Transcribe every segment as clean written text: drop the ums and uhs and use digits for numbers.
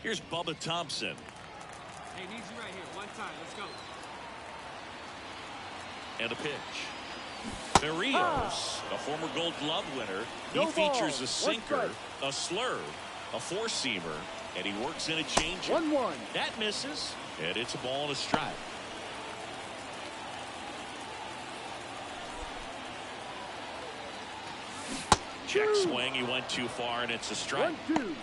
Here's Bubba Thompson. Hey, needs you right here. One time. Let's go. And a pitch. Berrios, a former Gold Glove winner. He features a sinker, a slurve, a four-seamer, and he works in a changeup. 1-1. That misses, and it's a ball and a strike. Check swing. He went too far, and it's a strike. 1-2.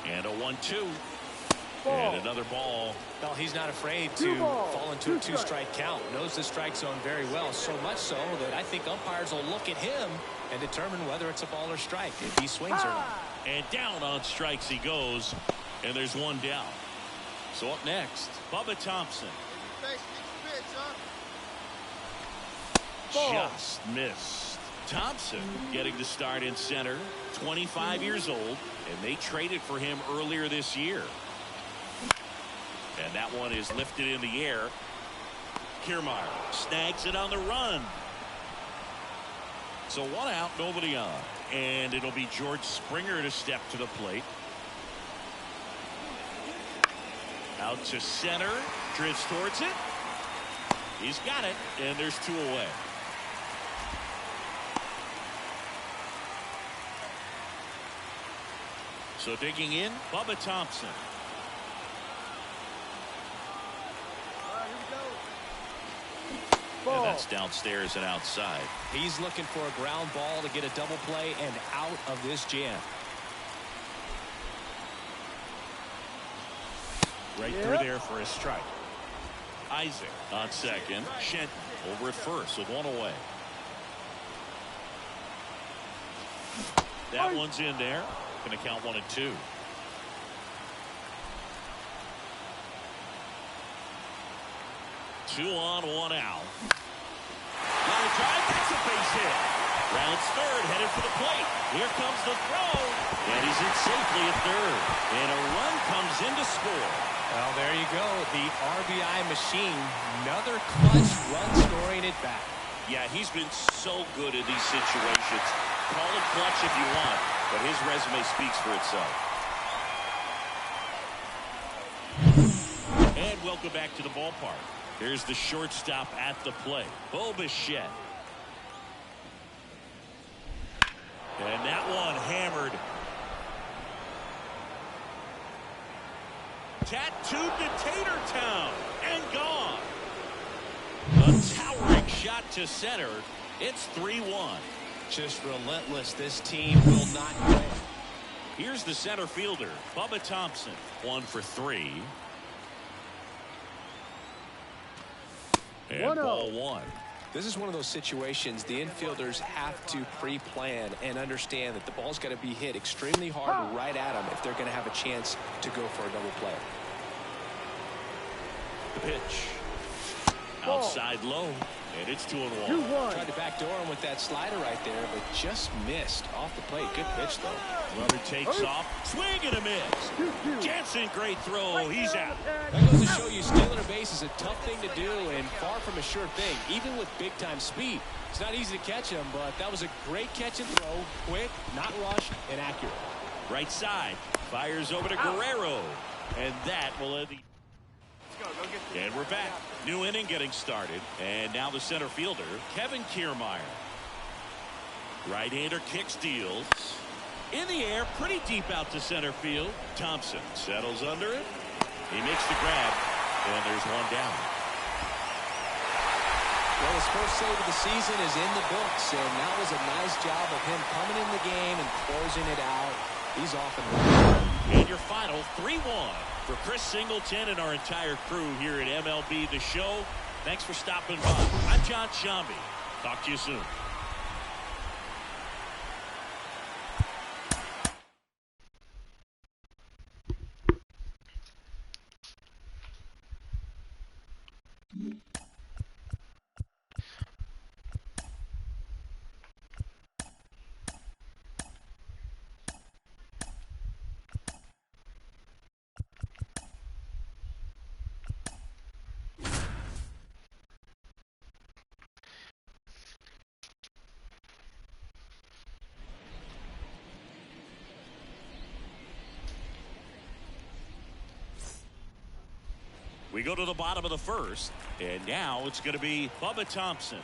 And a 1-2. And another ball. Well, he's not afraid to fall into a two-strike count. Knows the strike zone very well, so much so that I think umpires will look at him and determine whether it's a ball or strike, if he swings or not. And down on strikes he goes, and there's one down. So up next, Bubba Thompson. Just missed. Thompson getting the start in center, 25 years old, and they traded for him earlier this year. And that one is lifted in the air. Kiermaier snags it on the run. So one out, nobody on. And it'll be George Springer to step to the plate. Out to center. Drifts towards it. He's got it. And there's two away. So digging in, Bubba Thompson. And that's downstairs and outside. He's looking for a ground ball to get a double play and out of this jam. Right through there for a strike. Isaac on second. Shenton over at first with one away. That one's in there. Going to count 1-2. Two on, one out. Line drive, that's a base hit. Rounds third, headed for the plate. Here comes the throw. And he's in safely at third. And a run comes in to score. Well, there you go. The RBI machine. Another clutch run scoring it back. Yeah, he's been so good in these situations. Call it clutch if you want, but his resume speaks for itself. And welcome back to the ballpark. Here's the shortstop at the plate, Bo Bichette. And that one hammered. Tattooed to Tatertown and gone. A towering shot to center. It's 3-1. Just relentless. This team will not quit. Here's the center fielder, Bubba Thompson. 1 for 3. And ball one. This is one of those situations the infielders have to pre-plan and understand that the ball's got to be hit extremely hard right at them if they're going to have a chance to go for a double play. The pitch. Outside low. And it's 2-1. Tried to backdoor him with that slider right there, but just missed off the plate. Good pitch, though. Runner takes off. Swing and a miss. Jansen, great throw. He's out. That goes to show you stealing a base is a tough thing to do and far from a sure thing, even with big-time speed. It's not easy to catch him, but that was a great catch and throw. Quick, not rushed, and accurate. Right side. Fires over to Guerrero. And that will end the... And we're back. New inning getting started. And now the center fielder, Kevin Kiermaier. Right-hander kick steals. In the air, pretty deep out to center field. Thompson settles under it. He makes the grab. And there's one down. Well, his first save of the season is in the books, and that was a nice job of him coming in the game and closing it out. He's off and running. And your final 3-1 for Chris Singleton and our entire crew here at MLB The Show. Thanks for stopping by. I'm John Shambi. Talk to you soon. We go to the bottom of the first, and now it's going to be Bubba Thompson.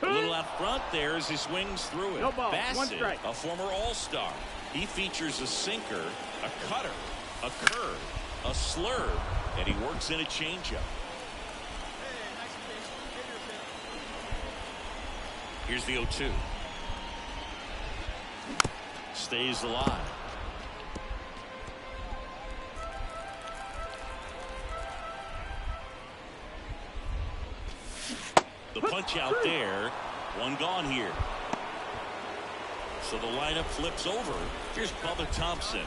A little out front there as he swings through it. No ball. One Bassett, strike. a former All-Star. He features a sinker, a cutter, a curve, a slurve, and he works in a changeup. Here's the 0-2. Stays alive. The punch out there. One gone here. So the lineup flips over. Here's Bubba Thompson.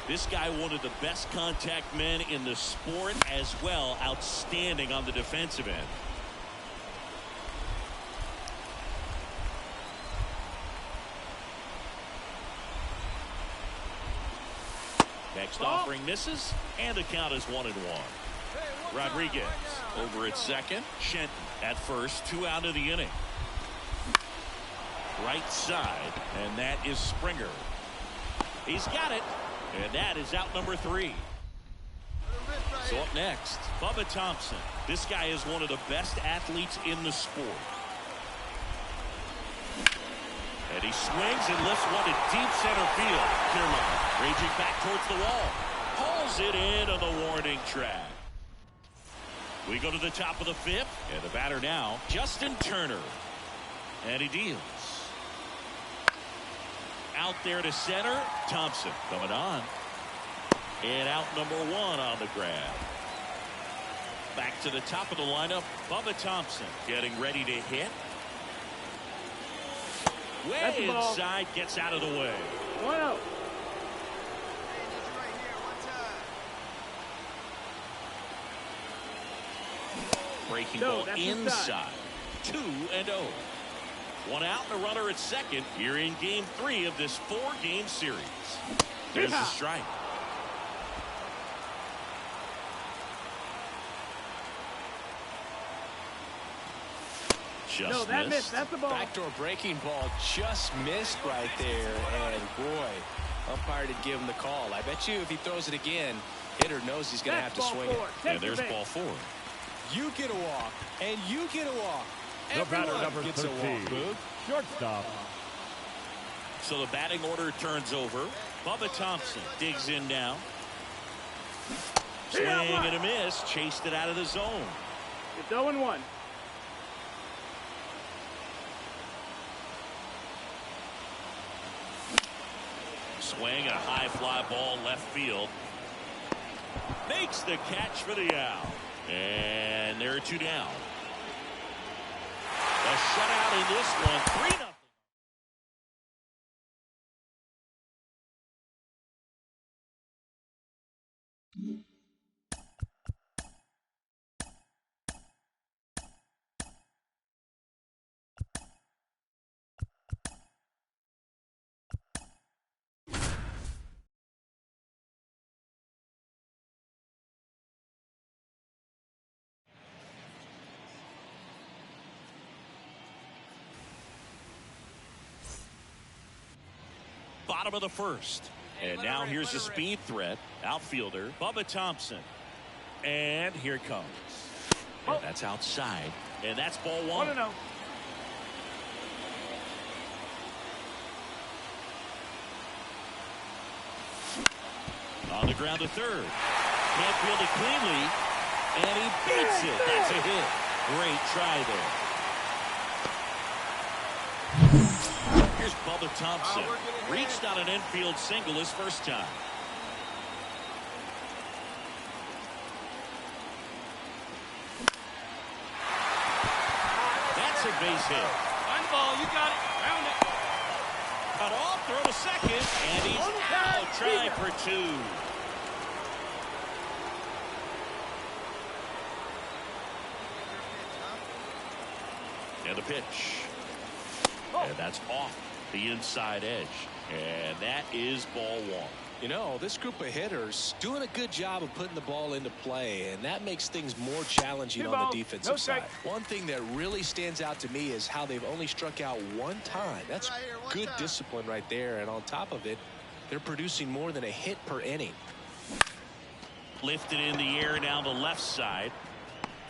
This guy, one of the best contact men in the sport as well. Outstanding on the defensive end. Next offering misses, and the count is 1-1. Rodriguez over at second. Shenton at first. 2 out of the inning. Right side, and that is Springer. He's got it, and that is out number 3. So up next, Bubba Thompson. This guy is one of the best athletes in the sport. And he swings and lifts one to deep center field. Kiermaier raging back towards the wall. Pulls it in on the warning track. We go to the top of the 5th, and the batter now, Justin Turner. And he deals. Out there to center, Thompson coming on. And out number 1 on the grab. Back to the top of the lineup, Bubba Thompson getting ready to hit. Way inside, gets out of the way. 1-0. Breaking ball inside. 2-0. 1 out and a runner at second here in game 3 of this 4-game series. There's the strike. Just missed. That's the ball. Backdoor breaking ball just missed right there. And boy, umpire didn't give him the call. I bet you if he throws it again, hitter knows he's going to have to swing it. And there's ball 4. You get a walk, and you get a walk. The batter, Everyone number gets a 13, walk, Boog. shortstop. So the batting order turns over. Bubba Thompson digs in now. Swing and a miss. Chased it out of the zone. It's 0-1. Swing, a high fly ball left field. Makes the catch for the out. And there are 2 down. A shutout in this one. 3-0. Bottom of the first. And now here's the speed threat. Outfielder, Bubba Thompson. And here it comes. And that's outside. And that's ball 1. 1-0. On the ground to third. Can't field it cleanly. And he beats it. That's a hit. Great try there. Here's Bubba Thompson. Reached on an infield single his first time. That's a base hit. One ball, you got it. Round it. Cut off, throw to second, and he's out. Try for 2. And the pitch. And that's off the inside edge. And that is ball 1. You know, this group of hitters doing a good job of putting the ball into play, and that makes things more challenging on the defensive side. One thing that really stands out to me is how they've only struck out 1 time. That's good discipline right there, and on top of it, they're producing more than a hit per inning. Lifted in the air down the left side.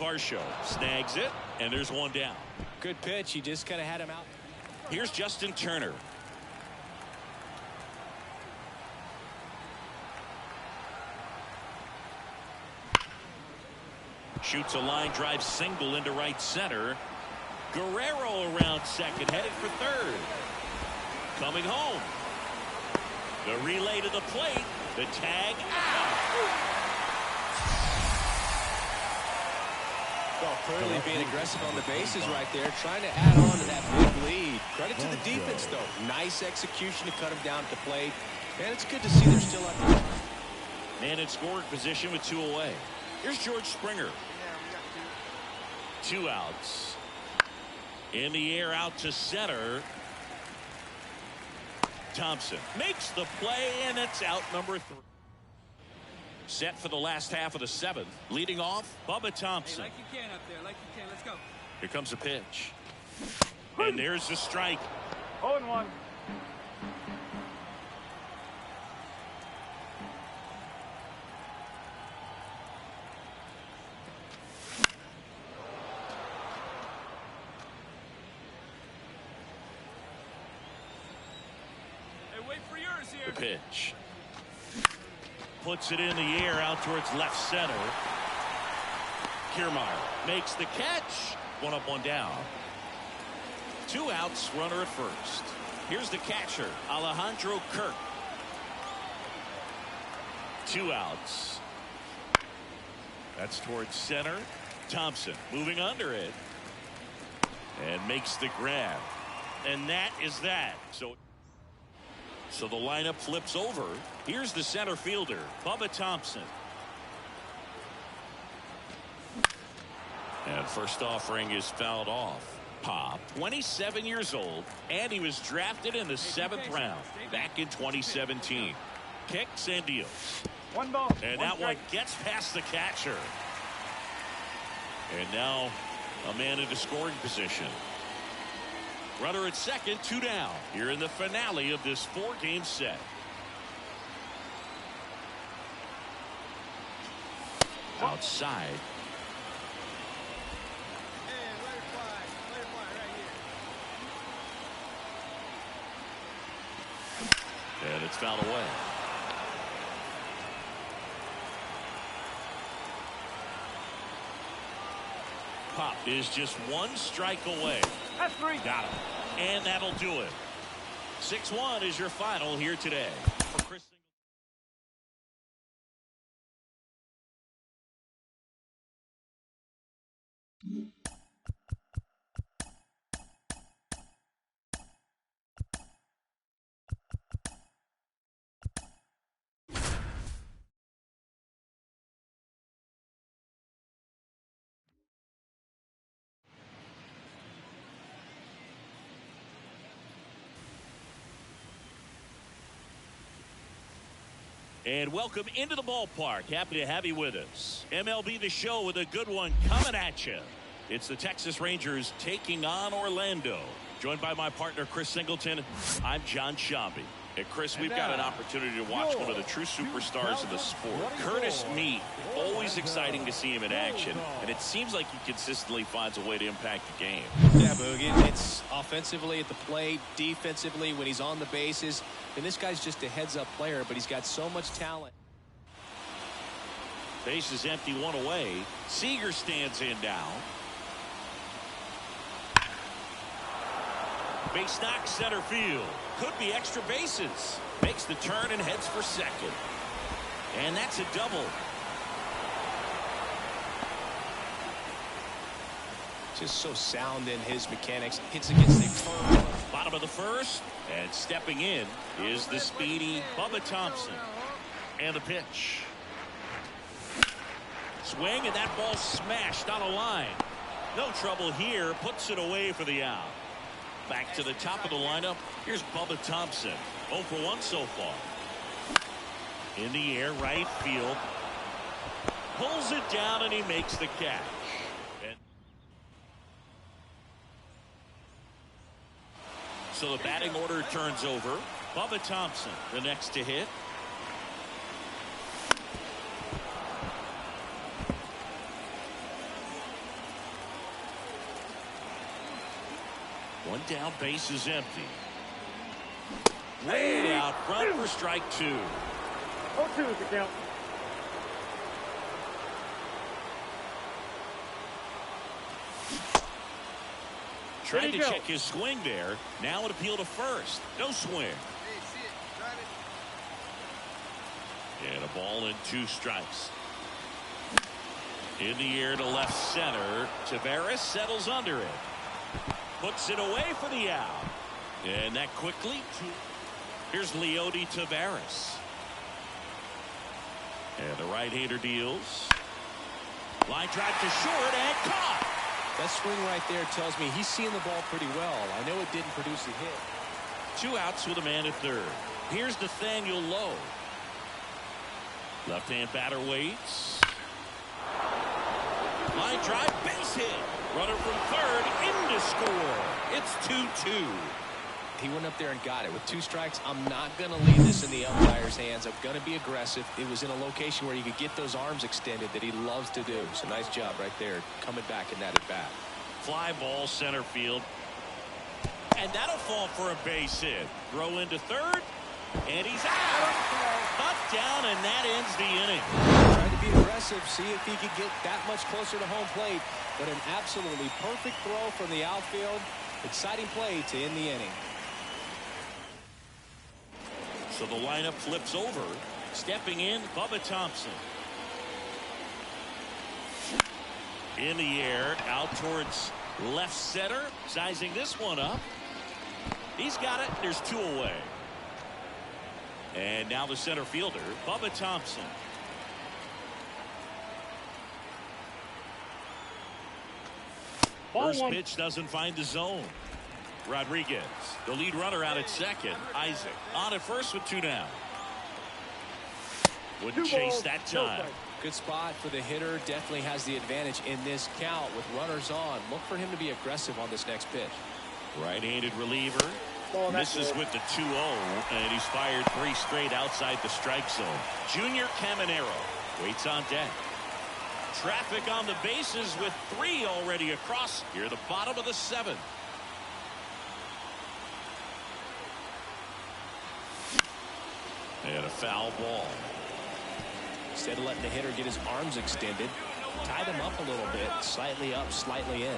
Varsho snags it, and there's one down. Good pitch. He just kind of had him out. Here's Justin Turner. Shoots a line drive single into right center. Guerrero around second, headed for third. Coming home. The relay to the plate. The tag out. Well, clearly being aggressive on the bases right there, trying to add on to that big lead. Credit to the defense, though. Nice execution to cut him down at the plate. And it's good to see they're still up there. Man in scoring position with 2 away. Here's George Springer. 2 outs. In the air out to center. Thompson makes the play, and it's out number 3. Set for the last half of the 7th. Leading off, Bubba Thompson. Hey, like you can up there, like you can. Let's go. Here comes a pitch. And there's the strike. 0-1. Hey, wait for yours here. The pitch. Puts it in the air out towards left center. Kiermaier makes the catch. 1 up, 1 down. 2 outs, runner at first. Here's the catcher, Alejandro Kirk. 2 outs. That's towards center. Thompson moving under it. And makes the grab. And that is that. So the lineup flips over. Here's the center fielder, Bubba Thompson. And first offering is fouled off. Pop, 27 years old, and he was drafted in the 7th round back in 2017. Kicks and deals. 1 ball. And that one gets past the catcher. And now a man into scoring position. Runner at second, 2 down. Here in the finale of this 4-game set. Outside. And it's fouled away. Pop is just 1 strike away. That's 3. Got him. And that'll do it. 6-1 is your final here today. For Chris. And welcome into the ballpark. Happy to have you with us. MLB The Show with a good one coming at you. It's the Texas Rangers taking on Orlando. Joined by my partner, Chris Singleton. I'm John Shambi. And Chris, we've got an opportunity to watch one of the true superstars of the sport. Curtis Mead, always exciting to see him in action. And it seems like he consistently finds a way to impact the game. Yeah, Boogie. It's offensively at the plate, defensively when he's on the bases. And this guy's just a heads-up player, but he's got so much talent. Base is empty, 1 away. Seager stands in now. Base knock center field. Could be extra bases. Makes the turn and heads for second. And that's a double. Just so sound in his mechanics. Hits against the curve. Bottom of the first. And stepping in is the speedy Bubba Thompson. And the pitch. Swing, and that ball smashed on a line. No trouble here. Puts it away for the out. Back to the top of the lineup. Here's Bubba Thompson. 0 for 1 so far. In the air, right field. Pulls it down, and he makes the catch. And so the batting order turns over. Bubba Thompson, the next to hit. One down, base is empty. Way out front for strike 2. 0-2 is the count. Tried to check his swing there. Now an appeal to first. No swing. And a ball and 2 strikes. In the air to left center. Taveras settles under it. Puts it away for the out. And that quickly. Here's Leody Taveras. And the right-hander deals. Line drive to short and caught. That swing right there tells me he's seeing the ball pretty well. I know it didn't produce a hit. 2 outs with a man at third. Here's Nathaniel Lowe. Left-hand batter waits. Line drive, base hit. Runner from third in to score. It's 2-2. He went up there and got it. With 2 strikes, I'm not going to leave this in the umpire's hands. I'm going to be aggressive. It was in a location where you could get those arms extended that he loves to do. So nice job right there coming back in that at bat. Fly ball center field. And that'll fall for a base hit. Throw into third. And he's out. Knocked down, and that ends the inning. Tried to be aggressive, see if he could get that much closer to home plate. But an absolutely perfect throw from the outfield. Exciting play to end the inning. So the lineup flips over. Stepping in, Bubba Thompson. In the air, out towards left center. Sizing this one up. He's got it. There's 2 away. And now the center fielder, Bubba Thompson. First pitch doesn't find the zone. Rodriguez, the lead runner out at second. Isaac on at first with 2 down. Wouldn't chase that time. Good spot for the hitter. Definitely has the advantage in this count with runners on. Look for him to be aggressive on this next pitch. Right-handed reliever. Misses with the 2-0, and he's fired 3 straight outside the strike zone. Junior Caminero waits on deck. Traffic on the bases with 3 already across here, the bottom of the 7th. And a foul ball. Instead of letting the hitter get his arms extended, tie them up a little bit, slightly up, slightly in.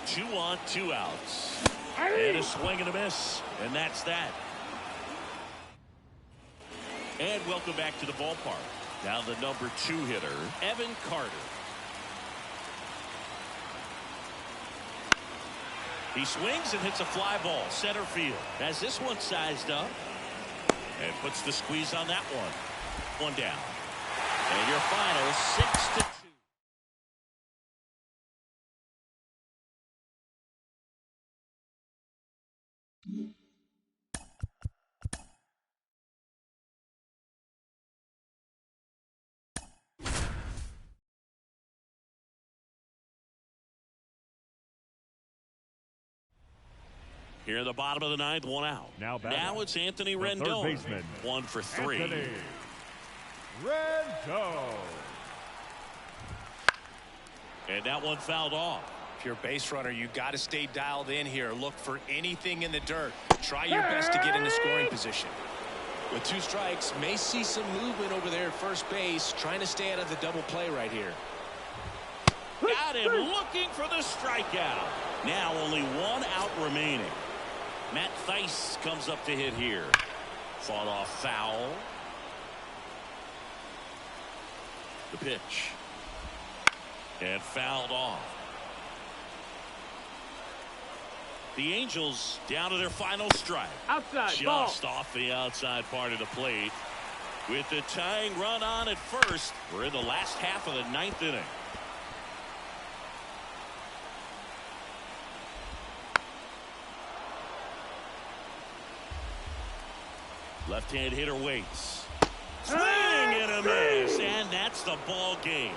Two on, 2 outs. And a swing and a miss. And that's that. And welcome back to the ballpark. Now the number 2 hitter, Evan Carter. He swings and hits a fly ball center field. Has this one sized up. And puts the squeeze on that one. 1 down. And your final 6-2. Here in the bottom of the 9th, 1 out. Now it's Anthony Rendon. Baseman, 1 for 3. Anthony Rendon. And that one fouled off. If you're a base runner, you got to stay dialed in here. Look for anything in the dirt. Try your best to get into scoring position. With 2 strikes, may see some movement over there at first base, trying to stay out of the double play right here. Got him looking for the strikeout. Now only 1 out remaining. Matt Thaiss comes up to hit here. Fought off foul. The pitch. And fouled off. The Angels down to their final strike. Outside, just off the outside part of the plate. With the tying run on at first, we're in the last half of the 9th inning. Left-hand hitter waits. Swing and a miss, and that's the ball game.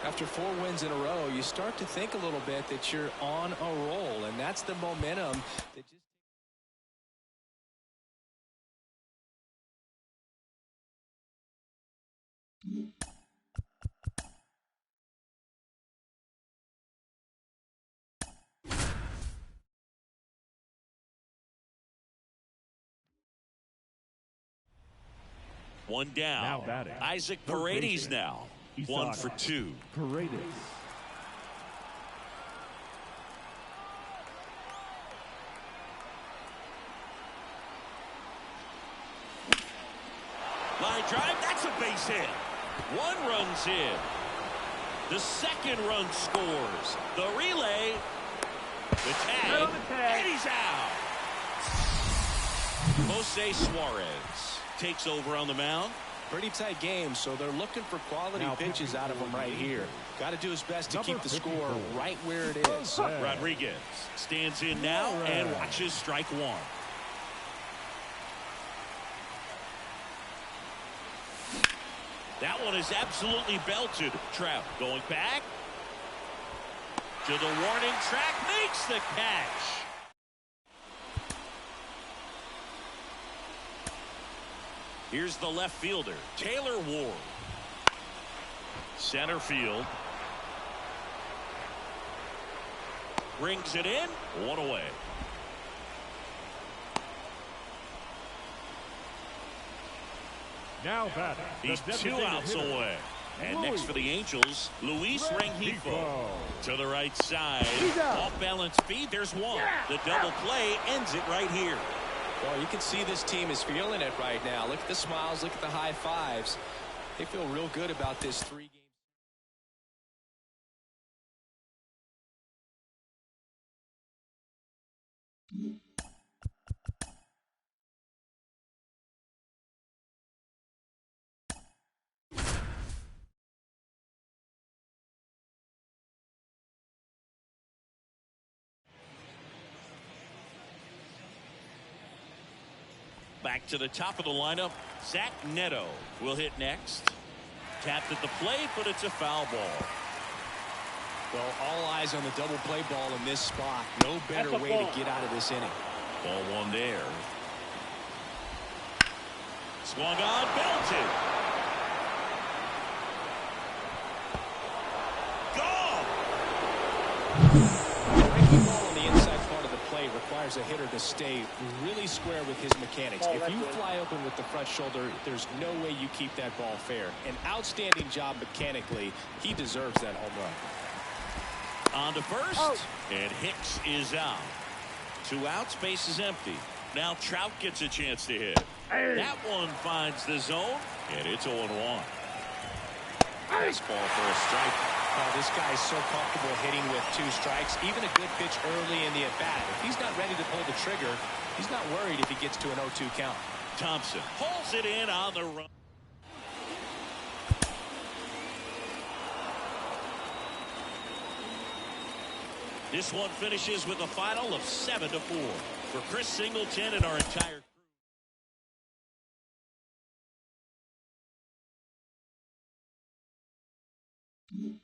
After 4 wins in a row, you start to think a little bit that you're on a roll, and that's the momentum that just One down. Now batting. Isaac Paredes now. 1 for 2. Paredes. Line drive, that's a base hit. One run's in. The second run scores. The relay. The tag. And he's out. Jose Suarez takes over on the mound. Pretty tight game, so they're looking for quality pitches out of him right here. Got to do his best to keep the score right where it is. Rodriguez stands in now and watches strike one. That one is absolutely belted. Trout going back to the warning track, makes the catch. Here's the left fielder, Taylor Ward. Center field. Brings it in. One away. Now batting. He's 2 outs away. And next for the Angels, Luis Rengifo. To the right side. Off balance feed. There's one. The double play ends it right here. Well, you can see this team is feeling it right now. Look at the smiles. Look at the high fives. They feel real good about this 3 game. Back to the top of the lineup, Zach Neto will hit next. Tapped at the plate, but it's a foul ball. Well, all eyes on the double play ball in this spot. No better way to get out of this inning. Ball one there. Swung on, belted. Gone. Breaking ball on the inside part of the plate requires a hitter to stay really square with his mechanics. If you fly open with the front shoulder, there's no way you keep that ball fair. An outstanding job mechanically. He deserves that home run. On to first, and Hicks is out. 2 outs, base is empty. Now Trout gets a chance to hit. That one finds the zone, and it's 0-1. Nice ball for a strike. Oh, this guy is so comfortable hitting with 2 strikes. Even a good pitch early in the at-bat. If he's not ready to pull the trigger, he's not worried if he gets to an 0-2 count. Thompson pulls it in on the run. This one finishes with a final of 7-4. For Chris Singleton and our entire crew.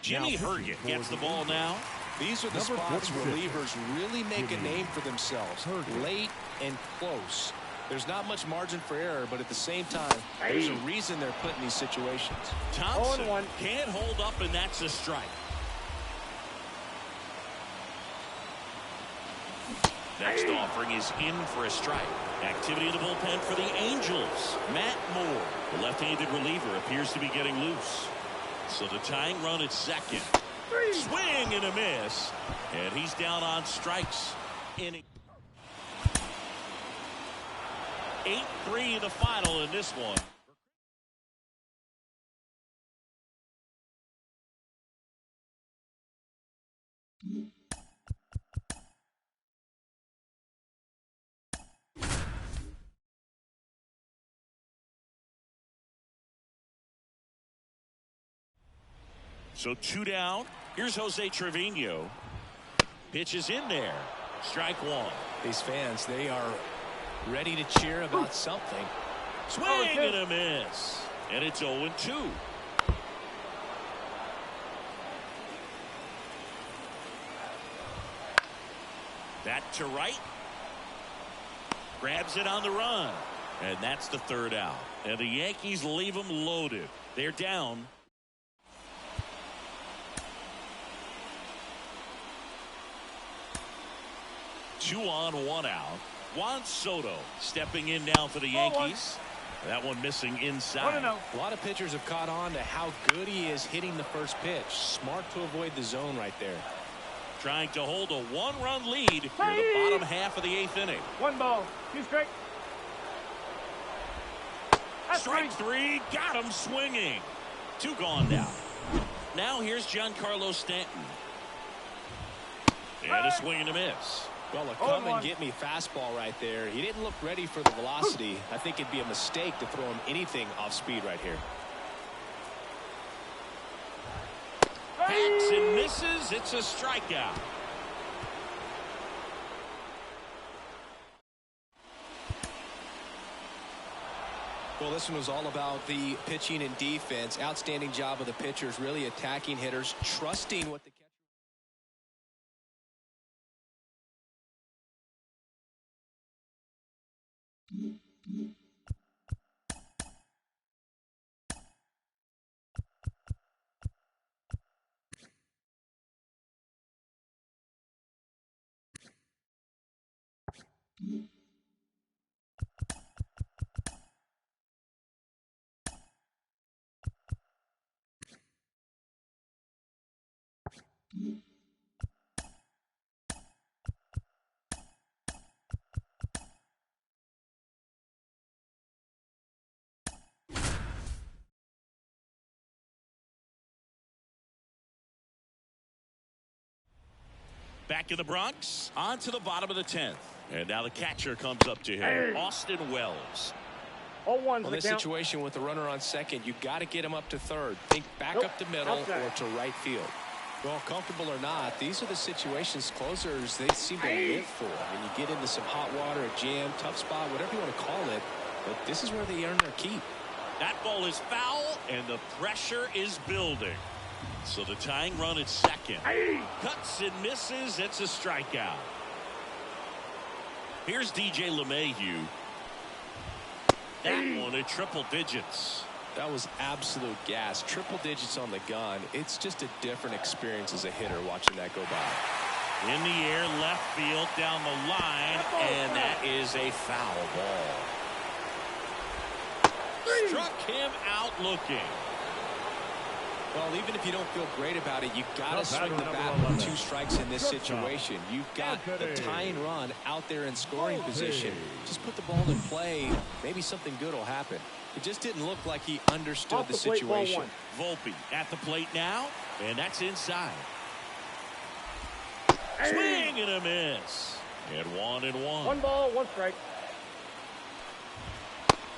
Jimmy Herget gets the ball now. These are the spots relievers really make a name for themselves. Late and close. There's not much margin for error, but at the same time, there's a reason they're put in these situations. Thompson can't hold up, and that's a strike. Next offering is in for a strike. Activity in the bullpen for the Angels. Matt Moore, the left-handed reliever, appears to be getting loose. So the tying run at second. Swing and a miss. And he's down on strikes. Inning 8-3 the final in this one. So 2 down. Here's Jose Trevino. Pitches in there. Strike 1. These fans, they are ready to cheer about something. Swing and a miss. And it's 0-2. to right. Grabs it on the run. And that's the third out. And the Yankees leave them loaded. They're down. Two on, one out. Juan Soto stepping in now for the Yankees. That one missing inside. A lot of pitchers have caught on to how good he is hitting the first pitch. Smart to avoid the zone right there. Trying to hold a one-run lead here in the bottom half of the 8th inning. 1 ball, 2 strike. Strike 3, got him swinging. 2 gone now. Now here's Giancarlo Stanton. And a swing and a miss. Well, a come and get me fastball right there. He didn't look ready for the velocity. I think it'd be a mistake to throw him anything off speed right here. Hacks and misses. It's a strikeout. Well, this one was all about the pitching and defense. Outstanding job of the pitchers, really attacking hitters, trusting what the catcher. Back in the Bronx, on to the bottom of the 10th. And now the catcher comes up to him, Austin Wells. 0-1 Well, this situation with the runner on second, you got to get him up to third. Think back up the middle or to right field. Well, comfortable or not, these are the situations closers they seem to live for. I mean, you get into some hot water, a jam, tough spot, whatever you want to call it. But this is where they earn their keep. That ball is foul, and the pressure is building. So the tying run at second. Cuts and misses. It's a strikeout. Here's DJ LeMahieu. That one at triple digits. That was absolute gas. Triple digits on the gun. It's just a different experience as a hitter watching that go by. In the air, left field, down the line, and that is a foul ball. Struck him out looking. Well, even if you don't feel great about it, you got to swing the bat with 2 strikes in this situation. You've got the tying run out there in scoring position. Just put the ball in play. Maybe something good will happen. It just didn't look like he understood the situation. Volpe at the plate now, and that's inside. Swing and a miss. And 1-1. 1 ball, 1 strike.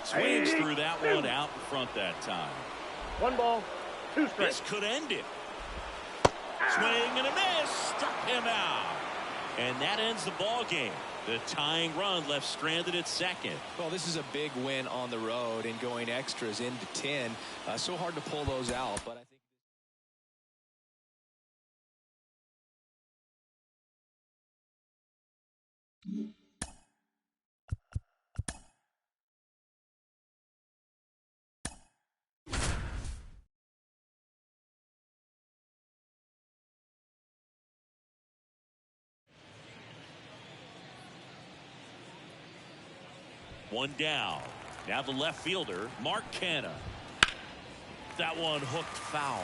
Swings through that one out in front that time. 1 ball, 2 strikes. This could end it. Swing and a miss. Struck him out. And that ends the ball game. The tying run left stranded at second. Well, this is a big win on the road and going extras into 10. So hard to pull those out, but I think. One down. Now the left fielder, Mark Canha. That one hooked foul.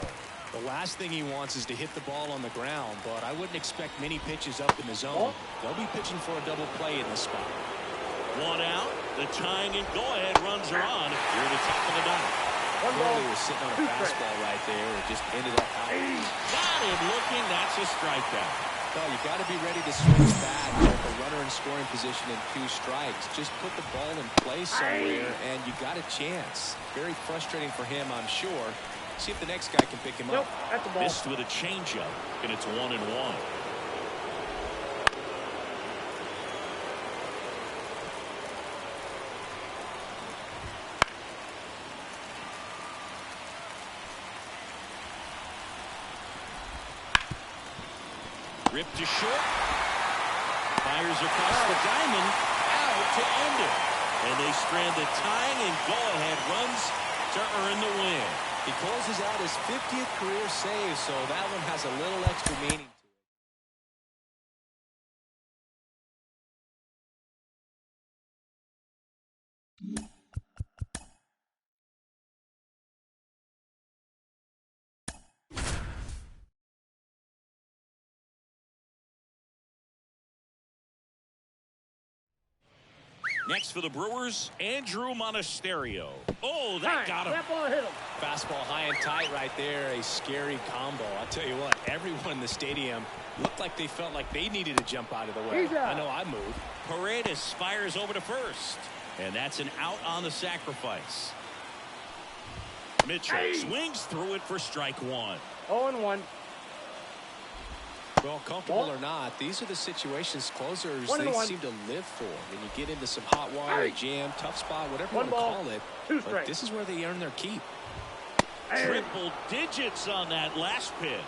The last thing he wants is to hit the ball on the ground, but I wouldn't expect many pitches up in the zone. They'll be pitching for a double play in this spot. One out. The tying and go-ahead runs are on. You're at the top of the ninth. He was sitting on a fastball right there. It just ended up out. Got him looking. That's a strikeout. Well, you got to be ready to swing the bat with a runner in scoring position and 2 strikes. Just put the ball in play somewhere, and you got a chance. Very frustrating for him, I'm sure. See if the next guy can pick him up. That's the ball. Missed with a changeup, and it's 1-1. Ripped to short. Fires across the diamond, out to end it. And they strand the tying and go-ahead runs to earn the win. He closes out his 50th career save, so that one has a little extra meaning to it. Next for the Brewers, Andrew Monasterio. Oh, that got him. That ball hit him. Fastball high and tight right there. A scary combo. I'll tell you what, everyone in the stadium looked like they felt like they needed to jump out of the way. I know I moved. Paredes fires over to first. And that's an out on the sacrifice. Mitchell swings through it for strike one. 0-1. Well, comfortable or not, these are the situations closers they seem to live for. When you get into some hot water, jam, tough spot, whatever you want to call it. But this is where they earn their keep. Triple digits on that last pitch.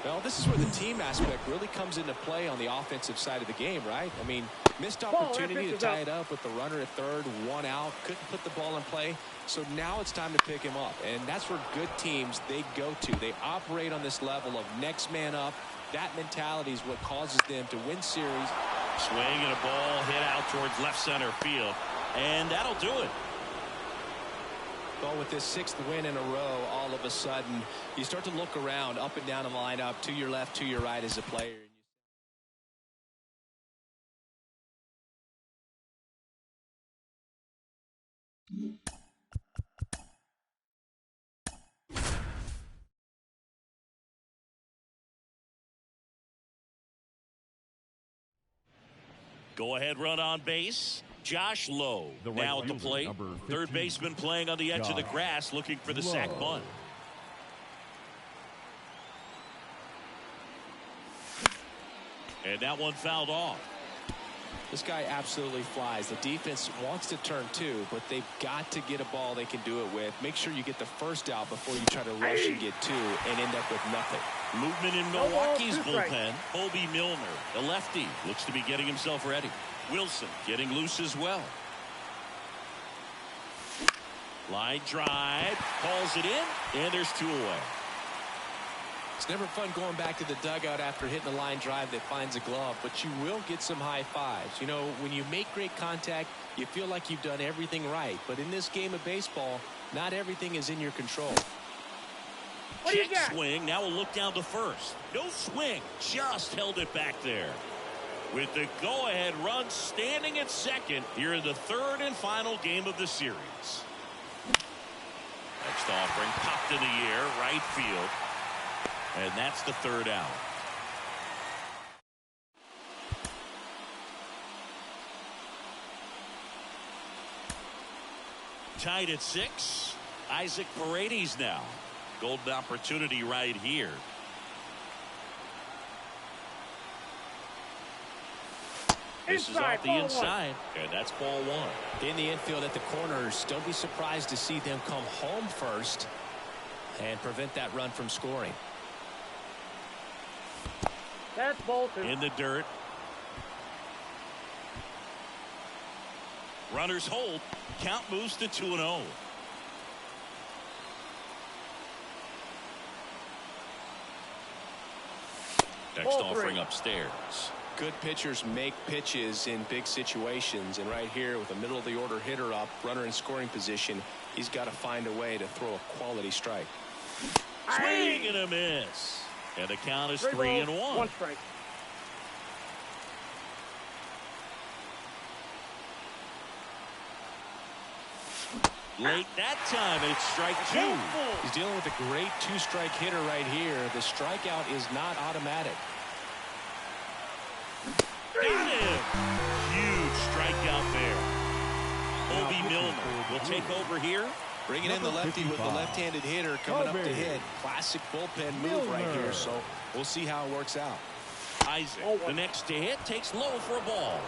Well, this is where the team aspect really comes into play on the offensive side of the game, right? I mean, missed opportunity to tie it up with the runner at third, one out, couldn't put the ball in play. So now it's time to pick him up. And that's where good teams, they go to. They operate on this level of next man up. That mentality is what causes them to win series. Swing and a ball hit out towards left center field. And that'll do it. Well, with this 6th win in a row, all of a sudden, you start to look around, up and down the lineup, to your left, to your right as a player. Go-ahead run on base. Josh Lowe now at the plate. Third baseman playing on the edge of the grass looking for the sac bunt. And that one fouled off. This guy absolutely flies. The defense wants to turn two, but they've got to get a ball they can do it with. Make sure you get the first out before you try to rush and get two and end up with nothing. Movement in Milwaukee's bullpen. Colby Milner, the lefty, looks to be getting himself ready. Wilson getting loose as well. Line drive, calls it in, and there's 2 away. It's never fun going back to the dugout after hitting a line drive that finds a glove, but you will get some high fives. You know, when you make great contact, you feel like you've done everything right. But in this game of baseball, not everything is in your control. Check swing. Now we'll look down to first. No swing. Just held it back there. With the go-ahead run standing at second here in the 3rd and final game of the series. Next offering popped in the air, right field. And that's the 3rd out. Tied at 6. Isaac Paredes now. Golden opportunity right here. This is off the inside, and that's ball 1. In the infield at the corners, don't be surprised to see them come home first and prevent that run from scoring. That's ball 2. In the dirt. Runners hold. Count moves to 2-0. Next offering upstairs. Good pitchers make pitches in big situations, and right here with a middle of the order hitter up, runner in scoring position, he's got to find a way to throw a quality strike. Swing and a miss. And the count is 3-1. 1 strike. Late that time, it's strike 2. He's dealing with a great 2-strike hitter right here. The strikeout is not automatic. Got him. Huge strikeout there. Colby Milner will take over here. Bringing in the lefty with the left-handed hitter coming up to hit. Classic bullpen move right here, so we'll see how it works out. Isaac, the next to hit, takes low for a ball.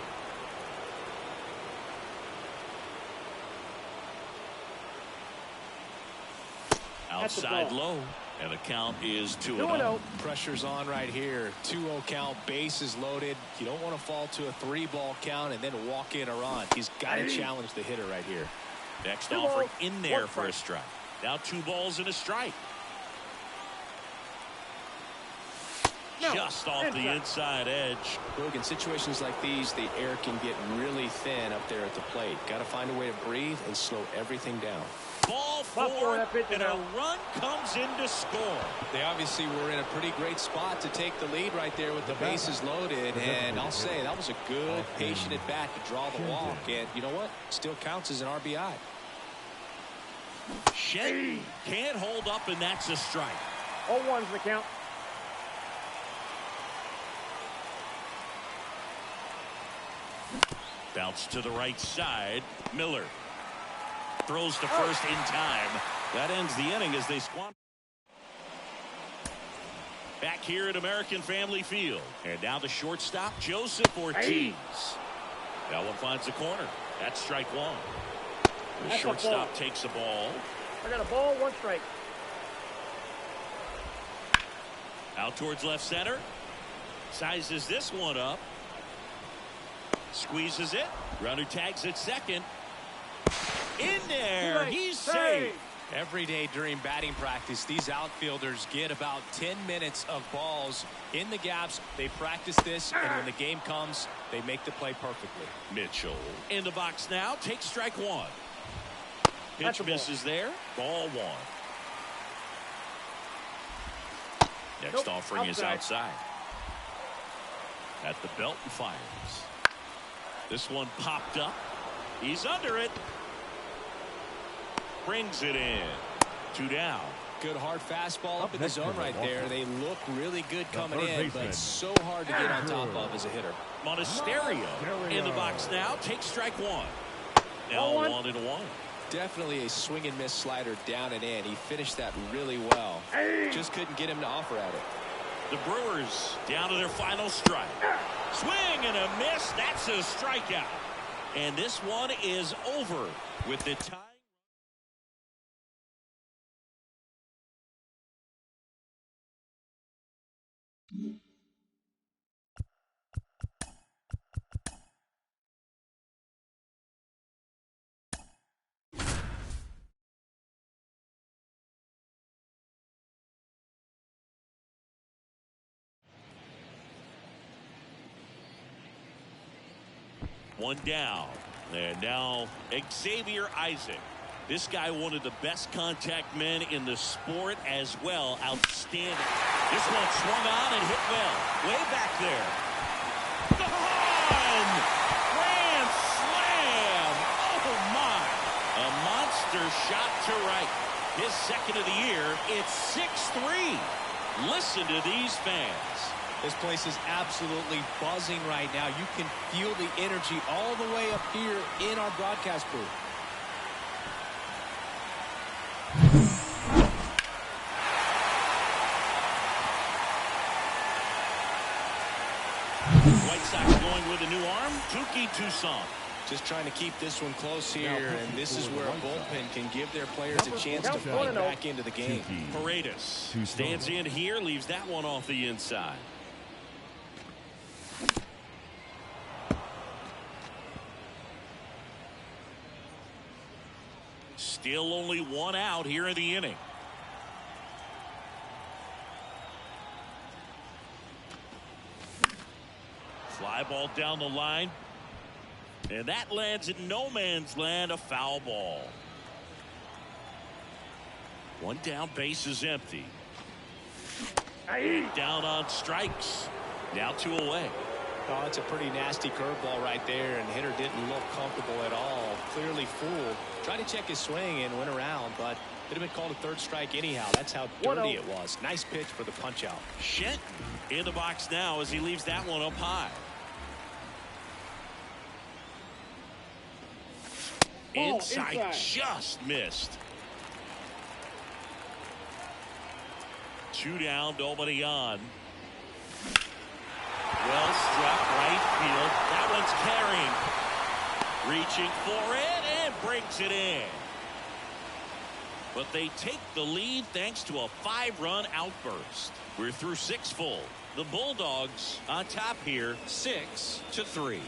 Outside low. And the count is 2-0. Pressure's on right here. 2-0 count, bases loaded. You don't want to fall to a 3-ball count and then walk in a run. He's got to challenge the hitter right here. Next offering in there for a strike. Now 2 balls and a strike. Just off the inside edge. Look, in situations like these, the air can get really thin up there at the plate. Got to find a way to breathe and slow everything down. Ball 4, and a run comes in to score. They obviously were in a pretty great spot to take the lead right there with the bases loaded, and I'll say that was a good, patient at bat to draw the walk, and you know what? Still counts as an RBI. Shen can't hold up, and that's a strike. 0-1's the count. Bounce to the right side. Miller throws to first in time. That ends the inning as they squander. Back here at American Family Field. And now the shortstop, Joseph Ortiz. That one finds the corner. That's strike 1. The shortstop takes a ball. I got a ball, 1 strike. Out towards left center. Sizes this one up. Squeezes it. Runner tags at second. In there. He's safe. Every day during batting practice, these outfielders get about 10 minutes of balls in the gaps. They practice this, and when the game comes, they make the play perfectly. Mitchell in the box now. Takes strike 1. Pitch misses there. Ball 1. Next offering is outside. At the belt and fires. This one popped up. He's under it. Brings it in. 2 down. Good hard fastball up in the zone right there. They look really good coming in, but so hard to get on top of as a hitter. Monasterio in the box now. Takes strike 1. Now 1-1. Definitely a swing and miss slider down and in. He finished that really well. Just couldn't get him to offer at it. The Brewers down to their final strike. Swing and a miss. That's a strikeout. And this one is over with the tie. One down. And now Xavier Isaac. This guy, one of the best contact men in the sport as well. Outstanding. This one swung on and hit well. Way back there. Gone! Grand slam! Oh my! A monster shot to right. His second of the year. It's 6-3. Listen to these fans. This place is absolutely buzzing right now. You can feel the energy all the way up here in our broadcast booth. White Sox going with a new arm. Touki Toussaint. Just trying to keep this one close here, and this is where a bullpen can give their players a chance to fight back into the game. Paredes stands in here, leaves that one off the inside. Still only 1 out here in the inning. Fly ball down the line. And that lands in no man's land, a foul ball. 1 down, base is empty. Down on strikes. Now 2 away. Oh, it's a pretty nasty curveball right there, and the hitter didn't look comfortable at all. Clearly fooled. Tried to check his swing and went around, but it would have been called a 3rd strike anyhow. That's how dirty it was. Nice pitch for the punch out. Shenton in the box now as he leaves that one up high. Inside, just missed. 2 down, nobody on. Well struck, right field. That one's carrying. Reaching for it and brings it in. But they take the lead thanks to a 5-run outburst. We're through 6 full. The Bulldogs on top here, 6-3.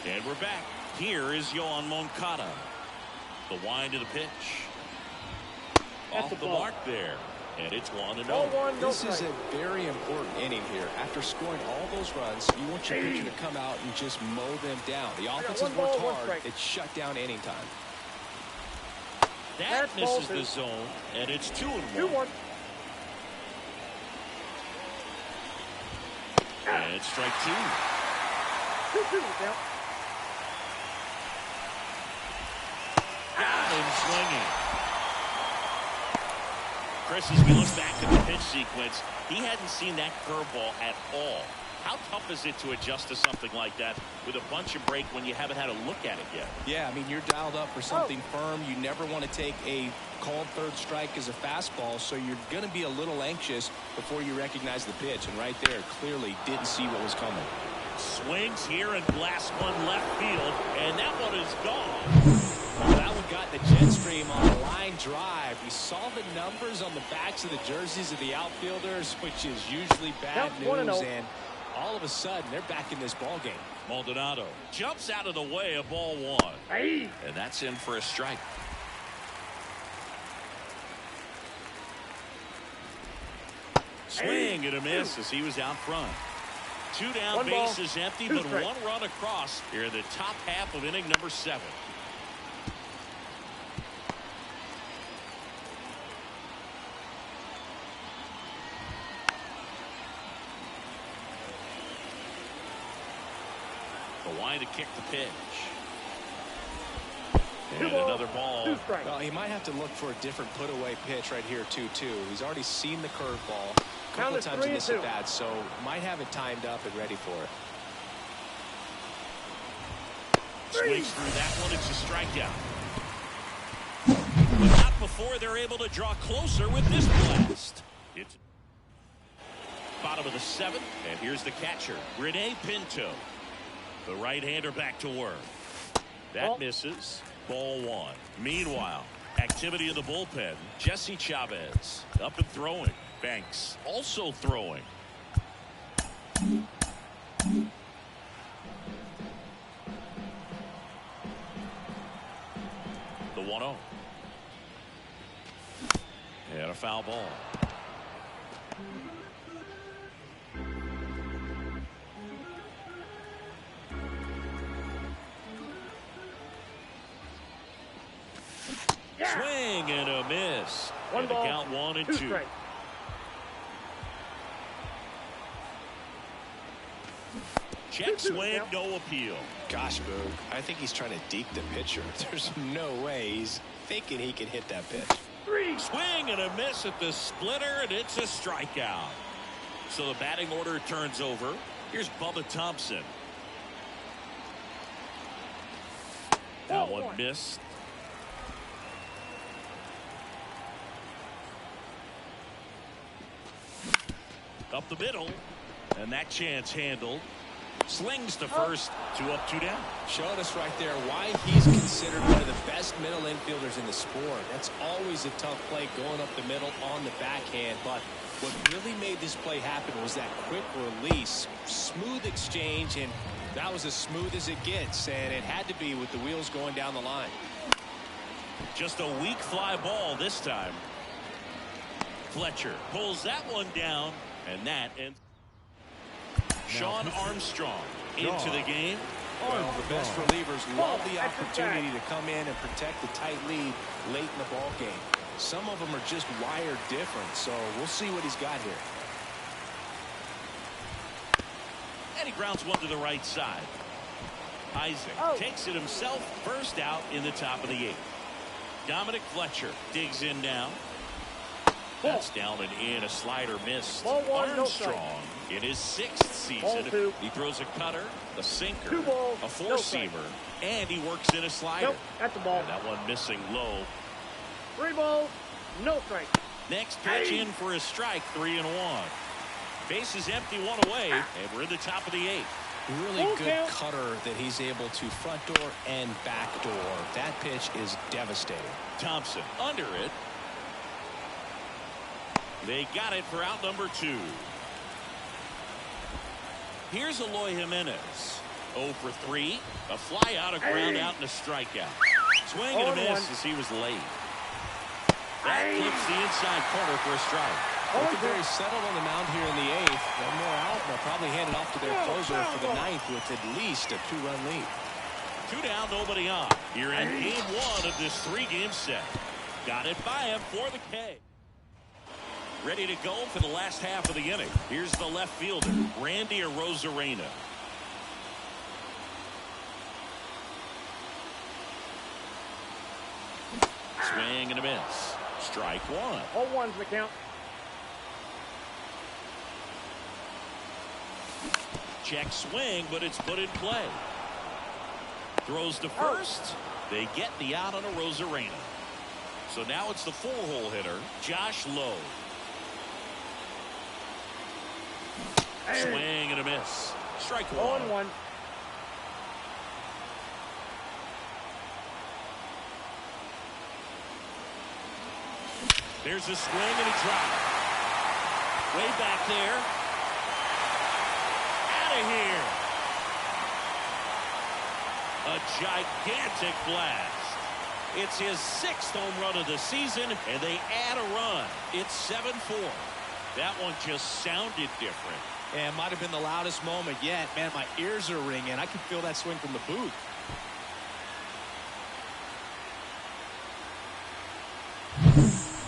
And we're back. Here is Yohan Moncada. The wind of the pitch. Off the mark there. And it's 1-0. This is a very important inning here. After scoring all those runs, you want your pitcher to come out and just mow them down. The offense has worked hard. It's shut down inning time. That misses the zone, and it's 2-1. And it's strike 2. 2-2 count. Got him swinging. Chris, as we look back at the pitch sequence, he hadn't seen that curveball at all. How tough is it to adjust to something like that with a bunch of break when you haven't had a look at it yet? Yeah, I mean, you're dialed up for something firm. You never want to take a called third strike as a fastball, so you're going to be a little anxious before you recognize the pitch. And right there, clearly didn't see what was coming. Swings here and blasts one left field, and that one is gone. Well, that one got the jet stream on a line drive. We saw the numbers on the backs of the jerseys of the outfielders, which is usually bad news. And all of a sudden, they're back in this ball game. Maldonado jumps out of the way of ball 1. And that's in for a strike. Swing and a miss as he was out front. 2 down, bases empty, but 1 run across here in the top half of inning number 7. The wind to kick the pitch. And another ball. Well, he might have to look for a different put-away pitch right here, 2-2. He's already seen the curveball a couple of times in this at-bat, so might have it timed up and ready for it. Swings through that one. It's a strikeout. But not before they're able to draw closer with this blast. It's bottom of the 7th, and here's the catcher, Rene Pinto. The right-hander back to work. That misses. Ball 1. Meanwhile, activity in the bullpen. Jesse Chavez up and throwing. Banks also throwing. The 1-0. And a foul ball. Swing and a miss. One ball, count 1 and 2. Strikes. Check swing, no appeal. Gosh, Boog, I think he's trying to deke the pitcher. There's no way he's thinking he can hit that pitch. Swing and a miss at the splitter, and it's a strikeout. So the batting order turns over. Here's Bubba Thompson. That one missed. Up the middle, and that chance handled. Slings to first, 2 up, 2 down. Showed us right there why he's considered one of the best middle infielders in the sport. That's always a tough play going up the middle on the backhand, but what really made this play happen was that quick release, smooth exchange, and that was as smooth as it gets, and it had to be with the wheels going down the line. Just a weak fly ball this time. Fletcher pulls that one down, and that ends. Sean Armstrong into the game. Well, the best relievers love the opportunity to come in and protect the tight lead late in the ball game. Some of them are just wired different, so we'll see what he's got here. And he grounds one to the right side. Isaac takes it himself, first out in the top of the 8th. Dominic Fletcher digs in now. That's down and in, a slider missed. Armstrong in his 6th season. He throws a cutter, a sinker, a 4-seamer, and he works in a slider. That's the ball. And that one missing low. 3 balls, no strike. Next pitch in for a strike, 3-1. Base is empty, one away, and we're in the top of the 8th. Really good cutter that he's able to front door and back door. That pitch is devastating. Thompson under it. They got it for out number 2. Here's Eloy Jimenez. 0 for 3. A fly out, a ground out, and a strikeout. Swing and a miss as he was late. That flips the inside corner for a strike. Looking very settled on the mound here in the 8th. One more out, and they'll probably hand it off to their closer for the 9th with at least a 2-run lead. 2 down, nobody on. Here in game 1 of this 3-game set. Got it by him for the K. Ready to go for the last half of the inning. Here's the left fielder, Randy Arozarena. Swing and a miss. Strike 1. 0-1's the count. Check swing, but it's put in play. Throws to first. They get the out on Arozarena. So now it's the 4-hole hitter, Josh Lowe. Swing and a miss. Strike 1. 0-1. There's a swing and a drop. Way back there. Out of here. A gigantic blast. It's his 6th home run of the season, and they add a run. It's 7-4. That one just sounded different. And might have been the loudest moment yet. Man, my ears are ringing. I can feel that swing from the booth.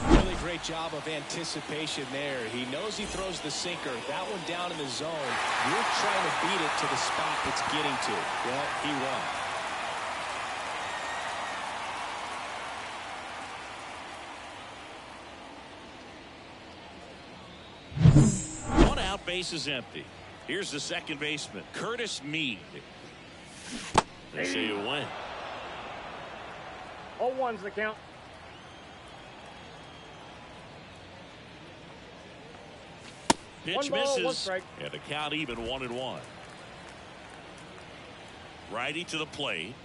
Really great job of anticipation there. He knows he throws the sinker. That one down in the zone. You're trying to beat it to the spot it's getting to. Well, he won. Base is empty. Here's the second baseman, Curtis Mead. They say you win. 0-1's the count. Pitch misses, and the count even 1-1. Righty to the plate,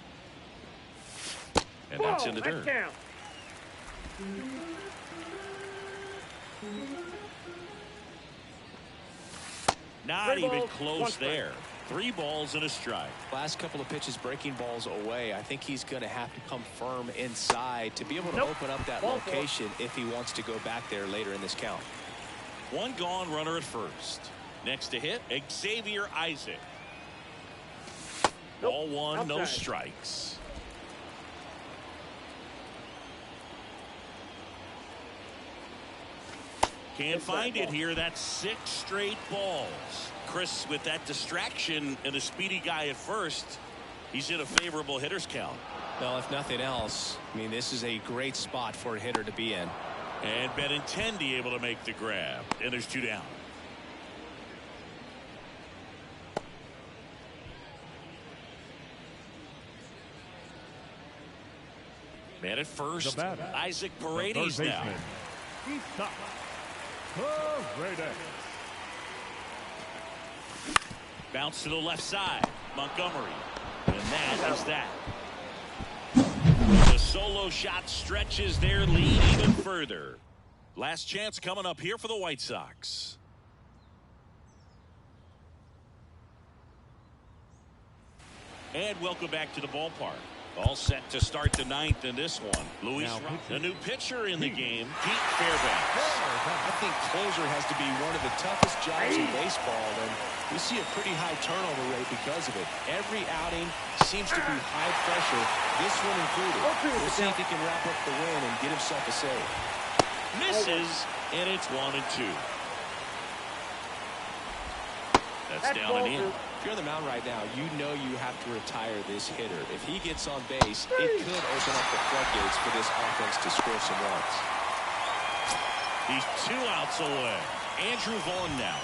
and that's in the dirt. Not even close there. 3 balls and a strike. Last couple of pitches breaking balls away. I think he's going to have to come firm inside to be able to open up that location if he wants to go back there later in this count. 1 gone, runner at first. Next to hit, Xavier Isaac. Ball 1, no strikes. Can't find it here. That's 6 straight balls. Chris, with that distraction and a speedy guy at first, he's in a favorable hitter's count. Well, if nothing else, I mean, this is a great spot for a hitter to be in. And Benintendi able to make the grab. And there's 2 down. Man at first, Isaac Paredes now. Bounce to the left side. Montgomery. And that is that. The solo shot stretches their lead even further. Last chance coming up here for the White Sox. And welcome back to the ballpark. All set to start the 9th in this one. Luis, the new pitcher in the game, Pete Fairbanks. I think closer has to be one of the toughest jobs in baseball, and we see a pretty high turnover rate because of it. Every outing seems to be high pressure, this one included. We'll see if he can wrap up the win and get himself a save. Misses, and it's 1-2. That's down and in. If you're on the mound right now, you know you have to retire this hitter. If he gets on base, it could open up the floodgates for this offense to score some runs. He's 2 outs away. Andrew Vaughn now.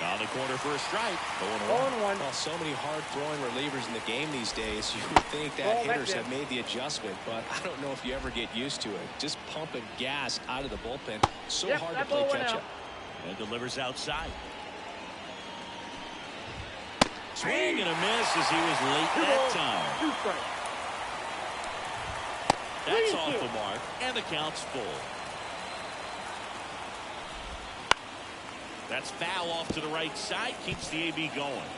On the corner for a strike. 0-1. Well, so many hard-throwing relievers in the game these days, you would think that hitters have made the adjustment, but I don't know if you ever get used to it. Just pumping gas out of the bullpen. So hard to play catch-up. And delivers outside. Swing and a miss as he was late that time. 2 strikes. That's off the mark, and the count's full. That's foul off to the right side, keeps the AB going.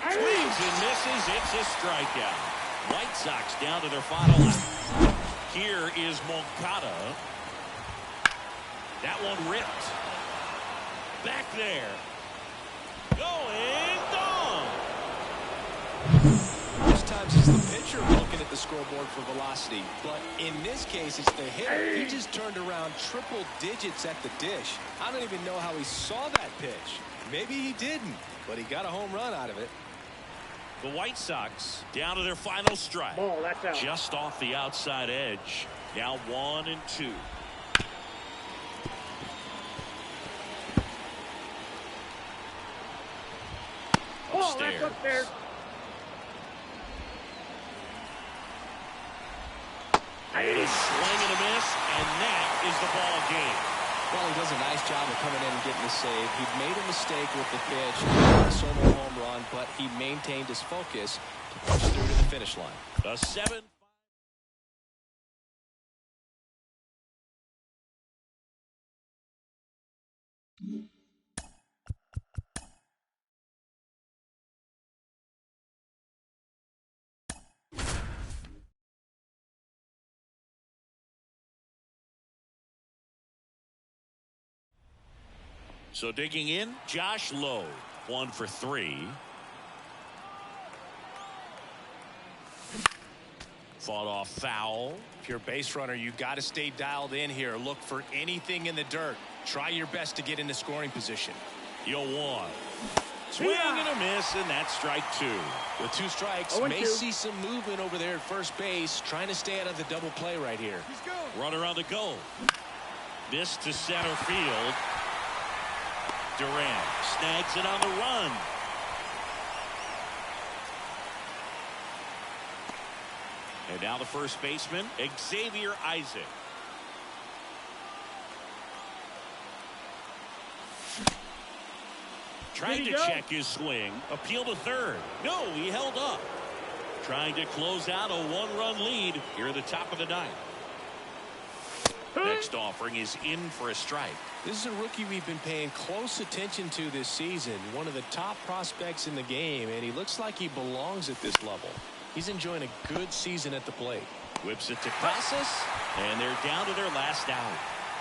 Swings and misses, it's a strikeout. White Sox down to their final out. Here is Moncada. That one ripped. Back there. Going, gone. Most times it's the pitcher looking at the scoreboard for velocity, but in this case it's the hitter. He just turned around triple digits at the dish. I don't even know how he saw that pitch. Maybe he didn't, but he got a home run out of it. The White Sox down to their final strike. Ball, that's out. Just off the outside edge. Now 1-2. Ball, that's upstairs. And a swing and a miss, and that is the ball game. Well, he does a nice job of coming in and getting the save. He made a mistake with the pitch, a solo home run, but he maintained his focus to push through to the finish line. A 7. So digging in, Josh Lowe, 1 for 3. Fought off foul. If you're a base runner, you got to stay dialed in here. Look for anything in the dirt. Try your best to get into scoring position. 0-1. Swing and a miss, and that's strike 2. With 2 strikes, may see some movement over there at first base, trying to stay out of the double play right here. Runner on the go. This to center field. Durant snags it on the run. And now the first baseman, Xavier Isaac. Trying to check his swing. Appeal to third. No, he held up. Trying to close out a 1-run lead here at the top of the 9th. Next offering is in for a strike. This is a rookie we've been paying close attention to this season. One of the top prospects in the game, and he looks like he belongs at this level. He's enjoying a good season at the plate. Whips it to Casas, and they're down to their last out.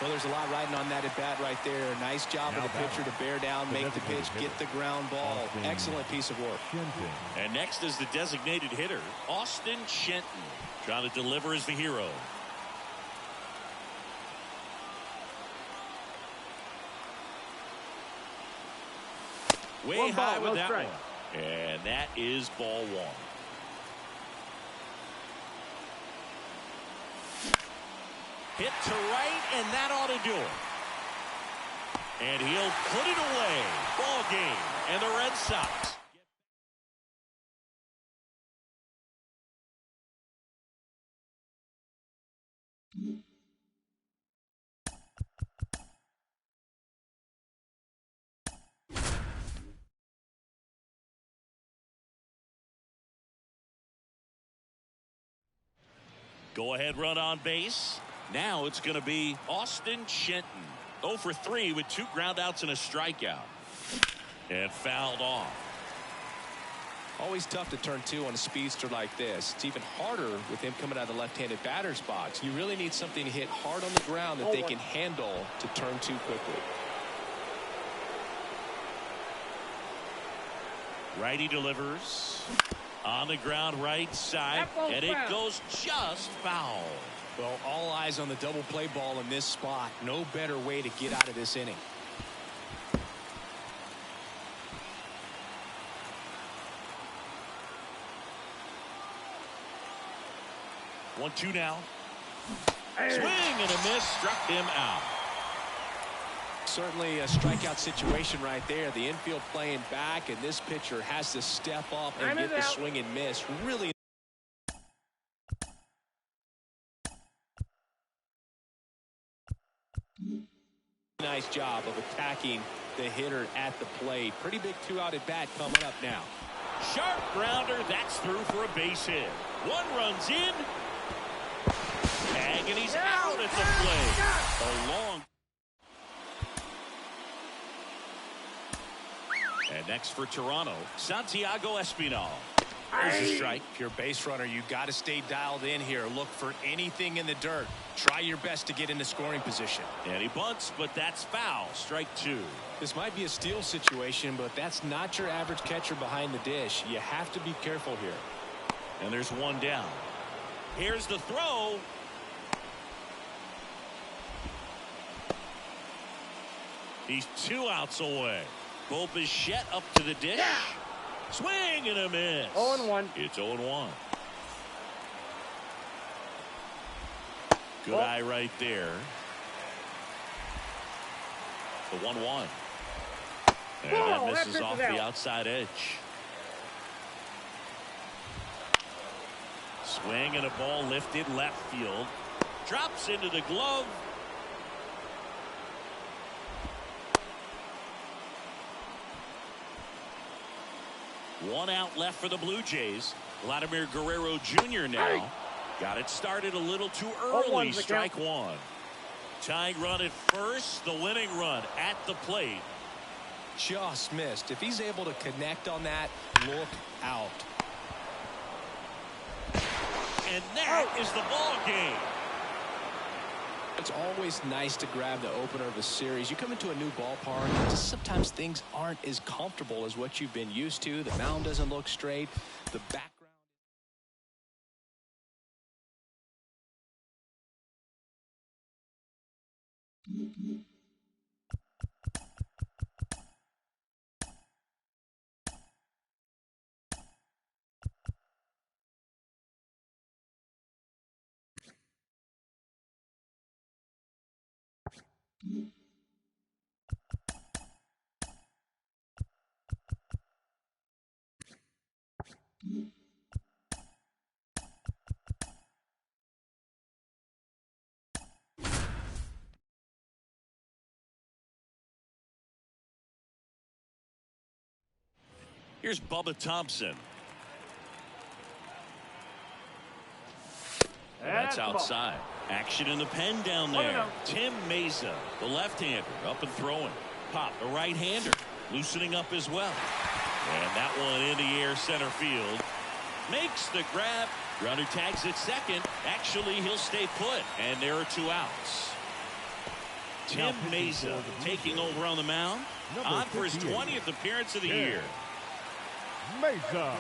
Well, there's a lot riding on that at bat right there. Nice job of the pitcher to bear down, make the pitch, get the ground ball. Excellent piece of work. And next is the designated hitter, Austin Shenton, trying to deliver as the hero. Way high with that one. And that is ball 1. Hit to right, and that ought to do it. And he'll put it away. Ball game. And the Red Sox. Go ahead run on base. Now it's going to be Austin Shenton. 0 for 3 with 2 groundouts and a strikeout. And fouled off. Always tough to turn 2 on a speedster like this. It's even harder with him coming out of the left-handed batter's box. You really need something to hit hard on the ground that they can handle to turn 2 quickly. Righty delivers. On the ground right side, and it goes just foul. Well, all eyes on the double play ball in this spot. No better way to get out of this inning. 1-2 now. Swing and a miss, struck him out. Certainly a strikeout situation right there. The infield playing back, and this pitcher has to step up and get the swing and miss. Really. Nice job of attacking the hitter at the plate. Pretty big 2-out at bat coming up now. Sharp grounder. That's through for a base hit. One runs in. Tag, and he's out at the plate. A long. And next for Toronto, Santiago Espinal. There's a strike. If you're a base runner, you got to stay dialed in here. Look for anything in the dirt. Try your best to get into scoring position. And he bunts, but that's foul. Strike 2. This might be a steal situation, but that's not your average catcher behind the dish. You have to be careful here. And there's one down. Here's the throw. He's 2 outs away. Bo Bichette up to the dish. Swing and a miss. 0-1. It's 0-1. Good eye right there. The 1-1. And that misses off the outside edge. Swing and a ball lifted left field. Drops into the glove. One out left for the Blue Jays. Vladimir Guerrero Jr. now. Got it started a little too early. Strike 1. Tying run at first. The winning run at the plate. Just missed. If he's able to connect on that, look out. And that is the ball game. It's always nice to grab the opener of a series. You come into a new ballpark, and just sometimes things aren't as comfortable as what you've been used to. The mound doesn't look straight. The background. Here's Bubba Thompson. That's outside. Action in the pen down there. Tim Mesa, the left-hander, up and throwing. Pop, the right-hander, loosening up as well. And that one in the air center field. Makes the grab. Runner tags at second. Actually, he'll stay put. And there are 2 outs. Tim Mesa taking over on the mound. On for his 20th appearance of the year. Mesa.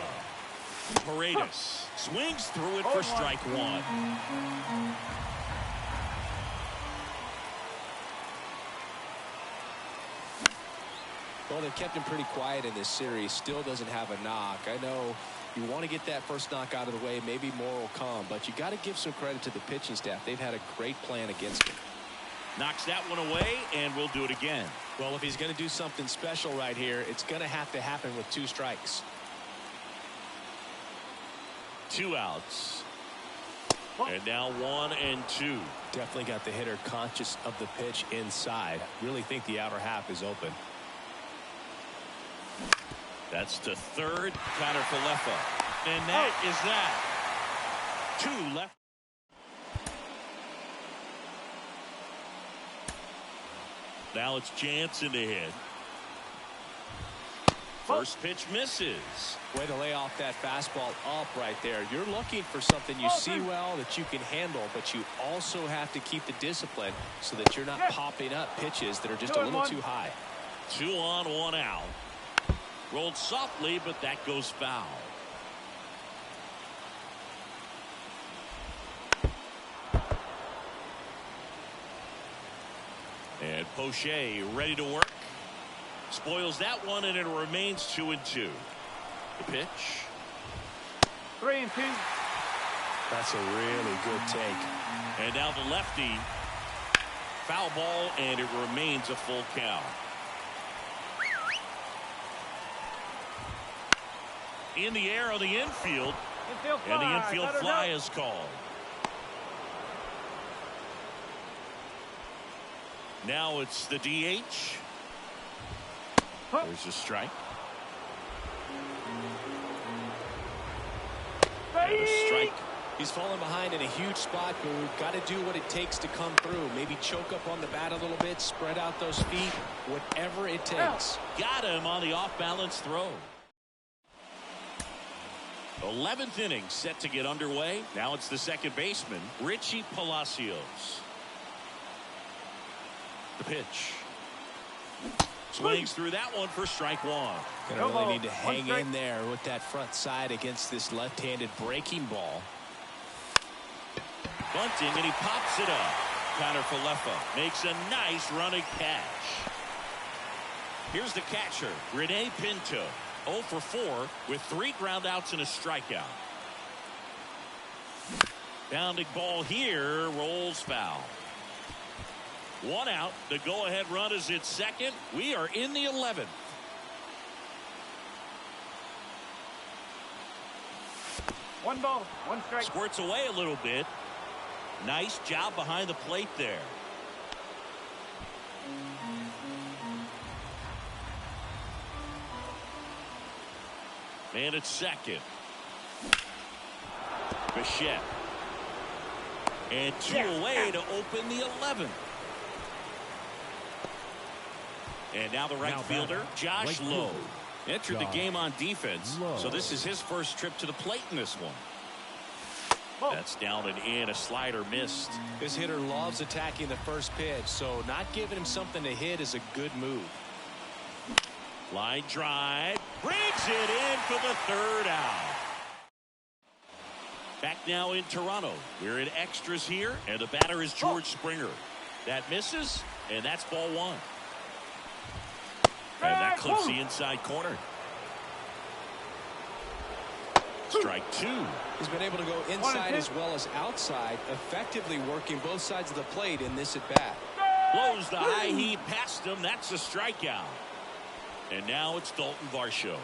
Paredes swings through it for strike 1. Well, they've kept him pretty quiet in this series. Still doesn't have a knock. I know you want to get that first knock out of the way. Maybe more will come, but you got to give some credit to the pitching staff. They've had a great plan against him. Knocks that one away, and we'll do it again. Well, if he's going to do something special right here, it's going to have to happen with 2 strikes. 2 outs. And now 1 and 2. Definitely got the hitter conscious of the pitch inside. Really think the outer half is open. That's to third. Connor Falefa. And that is that. 2 left. Now it's Jansen to hit. First pitch misses. Way to lay off that fastball up right there. You're looking for something you see well that you can handle, but you also have to keep the discipline so that you're not popping up pitches that are just a little too high. 2 on, 1 out. Rolled softly, but that goes foul. And Poche ready to work. Spoils that one, and it remains 2 and 2. The pitch. 3 and 2. That's a really good take. And now the lefty. Foul ball, and it remains a full count. In the air on the infield. And the infield fly is called. Now it's the DH. There's a strike. And a strike. He's falling behind in a huge spot, Boog. Got to do what it takes to come through. Maybe choke up on the bat a little bit, spread out those feet, whatever it takes. Got him on the off-balance throw. 11th inning set to get underway. Now it's the second baseman, Richie Palacios. The pitch. Swings through that one for strike one. Gonna really need to hang in there with that front side against this left-handed breaking ball. Bunting, and he pops it up. Connor Falefa makes a nice running catch. Here's the catcher, Rene Pinto. 0 for 4 with 3 groundouts and a strikeout. Bounding ball here, rolls foul. 1 out. The go-ahead run is at second. We are in the 11th. One ball, one strike. Squirts away a little bit. Nice job behind the plate there. And it's second. Bichette. And 2 away to open the 11th. And now the right fielder, Josh Lowe. Entered the game on defense, so this is his first trip to the plate in this one. That's down and in. A slider missed. This hitter loves attacking the first pitch, so not giving him something to hit is a good move. Line drive. Brings it in for the 3rd out. Back now in Toronto. We're in extras here, and the batter is George Springer. That misses, and that's ball 1. And that clips the inside corner. Strike 2. He's been able to go inside as well as outside, effectively working both sides of the plate in this at bat. Blows the high heat past him. That's a strikeout. And now it's Dalton Varsho.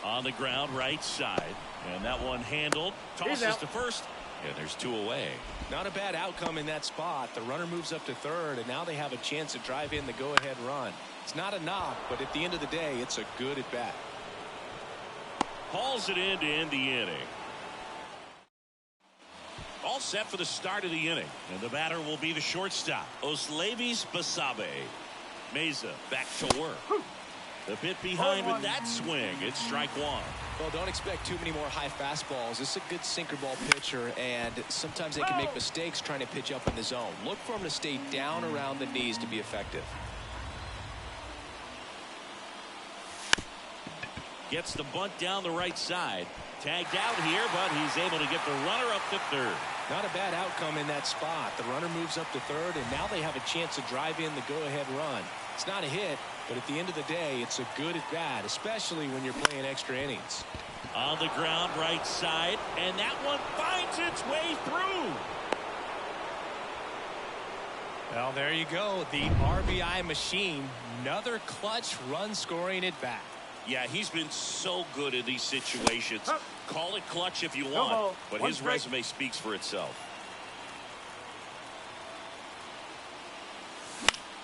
On the ground, right side. And that one handled. Tosses to first. And there's 2 away. Not a bad outcome in that spot. The runner moves up to third, and now they have a chance to drive in the go-ahead run. It's not a knock, but at the end of the day, it's a good at bat. Hauls it in to end the inning. All set for the start of the inning. And the batter will be the shortstop, Oslevis Basabe. Meza back to work. The bit behind with that swing. It's strike 1. Well, don't expect too many more high fastballs. This is a good sinker ball pitcher, and sometimes they can make mistakes trying to pitch up in the zone. Look for him to stay down around the knees to be effective. Gets the bunt down the right side. Tagged out here, but he's able to get the runner up to third. Not a bad outcome in that spot. The runner moves up to third, and now they have a chance to drive in the go-ahead run. It's not a hit, but at the end of the day, it's a good at bat, especially when you're playing extra innings. On the ground, right side, and that one finds its way through. Well, there you go. The RBI machine. Another clutch run scoring at bat. Yeah, he's been so good in these situations. Call it clutch if you want, but his resume speaks for itself.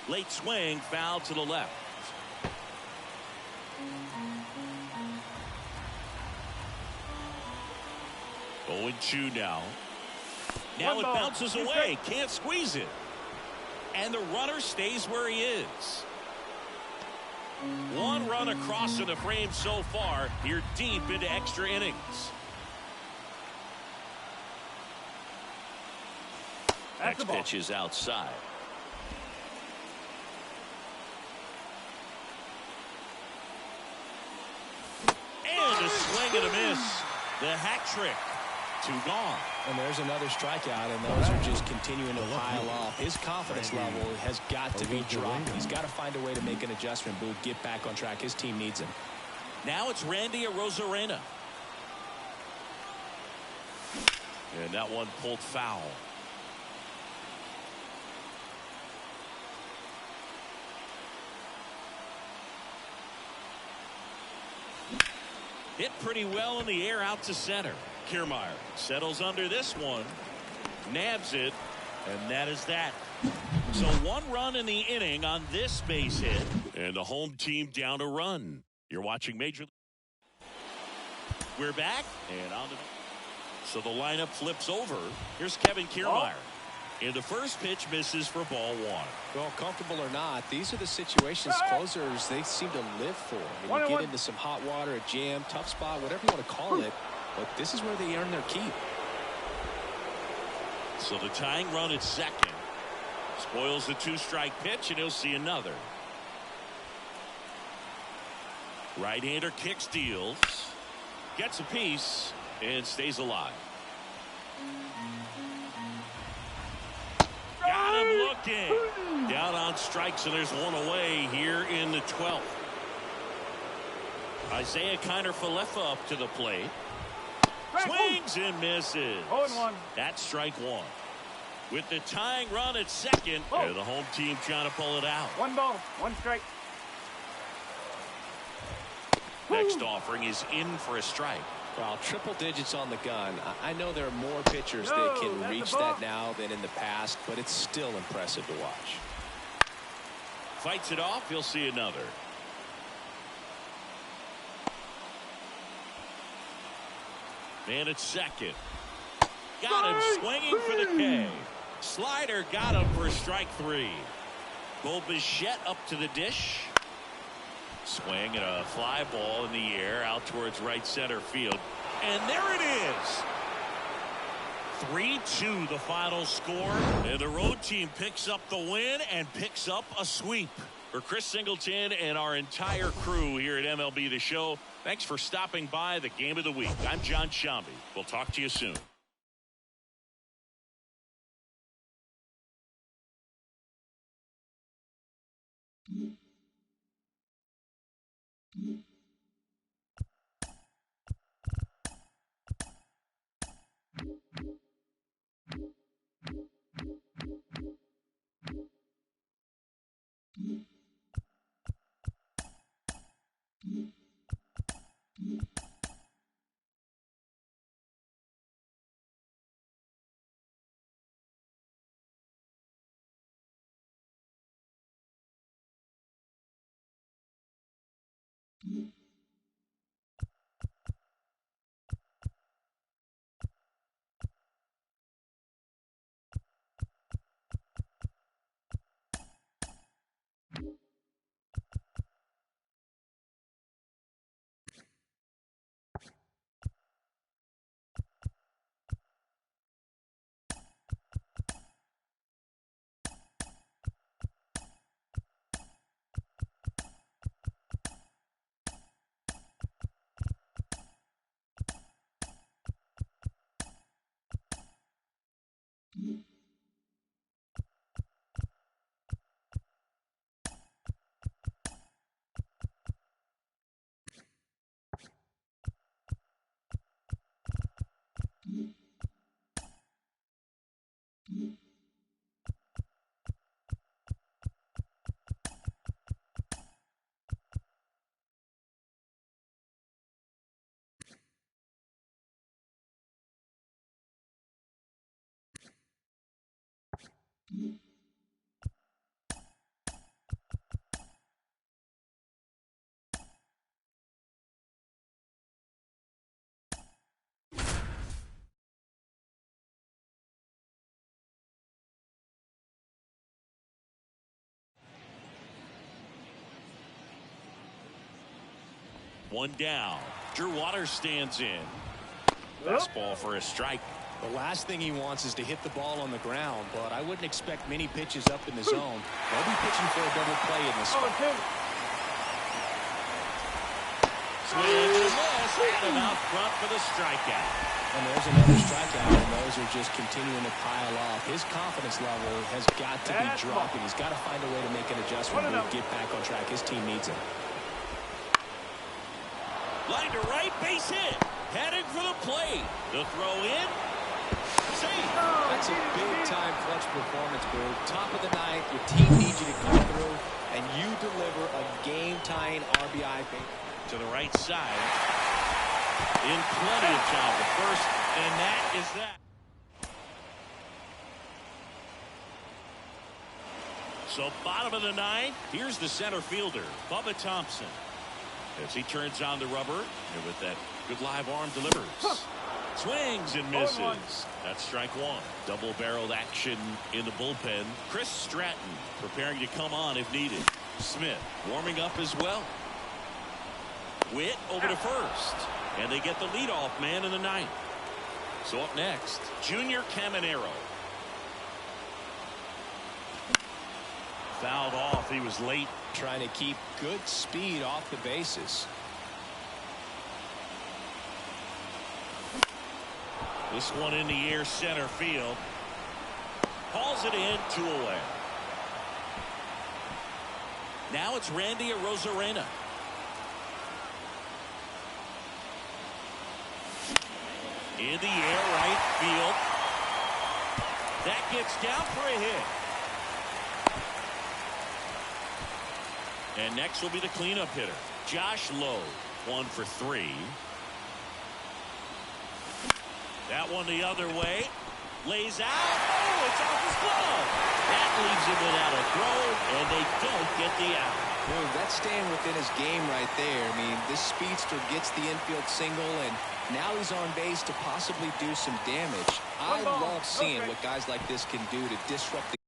Late swing, foul to the left. 0-2 now. Now it bounces away. Can't squeeze it. And the runner stays where he is. 1 run across in the frame so far. You're deep into extra innings. Next pitch is outside. And a swing and a miss. The hat trick. 2 gone. And there's another strikeout, and those are just continuing to pile off. His confidence level has got to be dropped. He's got to find a way to make an adjustment, Boog, get back on track. His team needs him. Now it's Randy Arozarena. And that one pulled foul. Hit pretty well in the air out to center. Kiermaier settles under this one. Nabs it. And that is that. So 1 run in the inning on this base hit. And the home team down a run. You're watching Major League. We're back. And on the. So the lineup flips over. Here's Kevin Kiermaier. And the first pitch misses for ball 1. Well, comfortable or not, these are the situations closers they seem to live for. I mean, you get into some hot water, a jam, tough spot, whatever you want to call it. But this is where they earn their keep. So the tying run at second. Spoils the 2-strike pitch, and he'll see another. Right-hander kicks, deals. Gets a piece, and stays alive. Got him looking. Down on strikes, and there's one away here in the 12th. Isaiah Kiner-Falefa up to the plate. Swings and misses. 0-1. That's strike 1. With the tying run at second, and the home team trying to pull it out. 1 ball, 1 strike. Next offering is in for a strike. Well, triple digits on the gun. I know there are more pitchers that can reach that now than in the past, but it's still impressive to watch. Fights it off. He'll see another. Man at second. Got him swinging for the K. Slider got him for strike 3. Bo Bichette up to the dish. Swing and a fly ball in the air out towards right center field. And there it is. 3-2 the final score. And the road team picks up the win and picks up a sweep. For Chris Singleton and our entire crew here at MLB The Show, thanks for stopping by the Game of the Week. I'm John Shambi. We'll talk to you soon. One down. Drew Waters stands in. Fastball for a strike. The last thing he wants is to hit the ball on the ground, but I wouldn't expect many pitches up in the zone. They'll be pitching for a double play in this spot. Swing and a miss. Adam out front for the strikeout. And there's another strikeout, and those are just continuing to pile up. His confidence level has got to be dropping. He's got to find a way to make an adjustment to get back on track. His team needs him. Line to right, base hit. Heading for the plate. The throw in. Safe. That's a big-time clutch performance, Boo. Top of the ninth, your team needs you to come through, and you deliver a game-tying RBI. To the right side. In plenty of time to first, and that is that. So bottom of the ninth, here's the center fielder, Bubba Thompson. As he turns on the rubber, and with that good live arm delivers. Swings and misses. That's strike one. Double-barreled action in the bullpen. Chris Stratton preparing to come on if needed. Smith warming up as well. Witt over to first. And they get the leadoff man in the ninth. So up next, Junior Caminero. Fouled off. He was late. Trying to keep good speed off the bases. This one in the air, center field. Hauls it in, 2 away. Now it's Randy Arozarena. In the air, right field. That gets down for a hit. And next will be the cleanup hitter, Josh Lowe, 1 for 3. That one the other way. Lays out. Oh, it's off his glove. That leaves him without a throw, and they don't get the out. Well, that's staying within his game right there. I mean, this speedster gets the infield single, and now he's on base to possibly do some damage. I love seeing what guys like this can do to disrupt the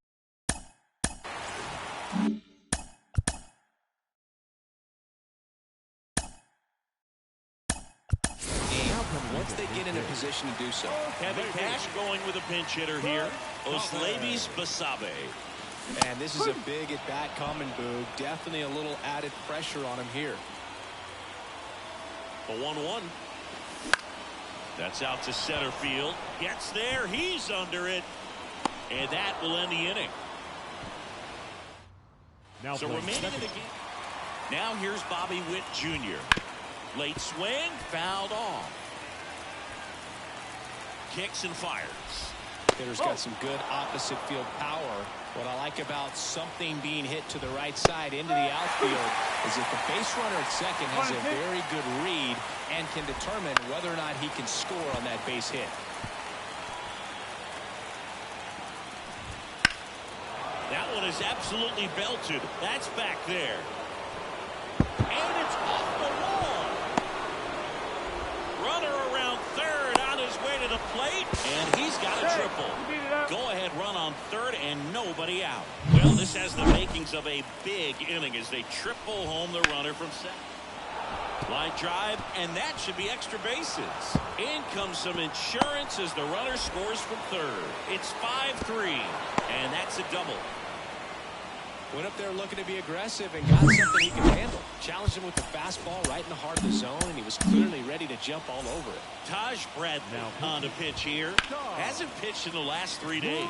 once they get in a position to do so. Kevin Cash going with a pinch hitter here. Oslavis Basabe. And this is a big at-bat coming, Boog. Definitely a little added pressure on him here. The 1-1. That's out to center field. Gets there. He's under it. And that will end the inning. Now so remaining in the game. Now here's Bobby Witt Jr. Late swing. Fouled off. Kicks and fires. Hitter's got some good opposite field power. What I like about something being hit to the right side into the outfield is that the base runner at second has a very good read and can determine whether or not he can score on that base hit. That one is absolutely belted. That's back there. And it's off the wall. Runner around third on his way to the plate. And he's got a triple. Go-ahead run on third and nobody out. Well, this has the makings of a big inning as they triple home the runner from second. Line drive, and that should be extra bases. In comes some insurance as the runner scores from third. It's 5-3, and that's a double. Went up there looking to be aggressive and got something he can handle. Challenged him with the fastball right in the heart of the zone, and he was clearly ready to jump all over it. Taj Bradley on the pitch here. Hasn't pitched in the last 3 days.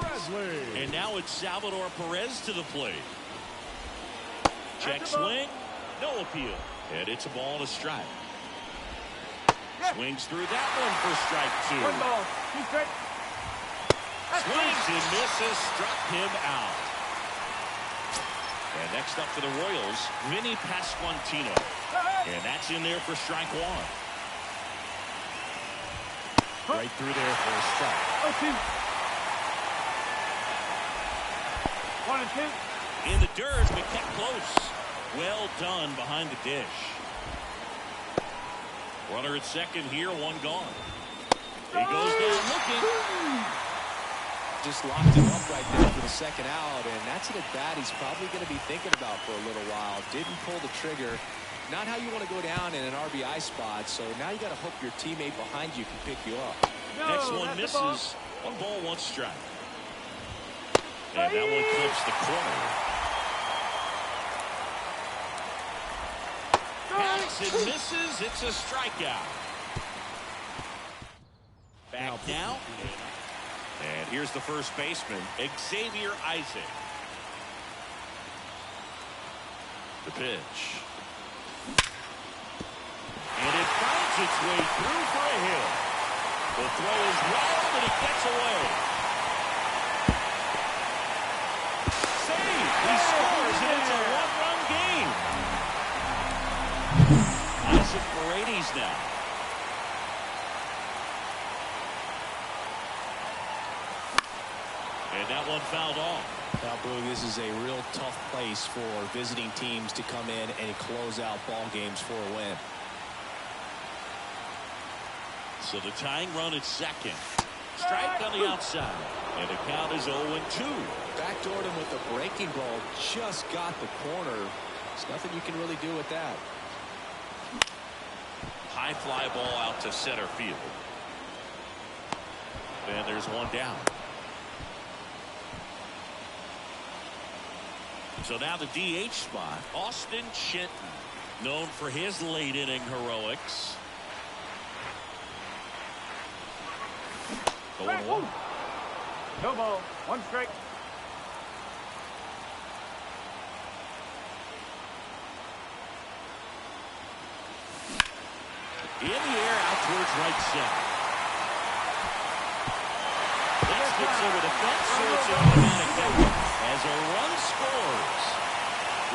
And now it's Salvador Perez to the plate. Check swing. No appeal. And it's a ball and a strike. Swings through that one for strike 2. Swings and misses. Struck him out. And next up for the Royals, Vinny Pasquantino. And that's in there for strike 1. Right through there for a strike. 1 and 2. In the dirt, but kept close. Well done behind the dish. Runner at second here, 1 gone. He goes down looking. Just locked him up right there for the second out, and that's an at-bat he's probably going to be thinking about for a little while. Didn't pull the trigger. Not how you want to go down in an RBI spot, so now you got to hope your teammate behind you can pick you up. Next one misses. 1 ball, 1 strike. And that one clips the corner. Hacks and misses. It's a strikeout. Back now. And here's the first baseman, Xavier Isaac. The pitch. And it finds its way through for a hit. The throw is wild, but it gets away. Save! He scores, and it's a 1-run game. Isaac Paredes now. And that one fouled off. Now, Boog, this is a real tough place for visiting teams to come in and close out ball games for a win. So the tying run at second. Strike on the outside. And the count is 0-2. Backdoored him with the breaking ball. Just got the corner. There's nothing you can really do with that. High fly ball out to center field. And there's one down. So now the DH spot, Austin Chinton, known for his late inning heroics. 0-1. No ball. One strike. In the air out towards right center. This gets over the fence, so it's automatic out. As a run scores.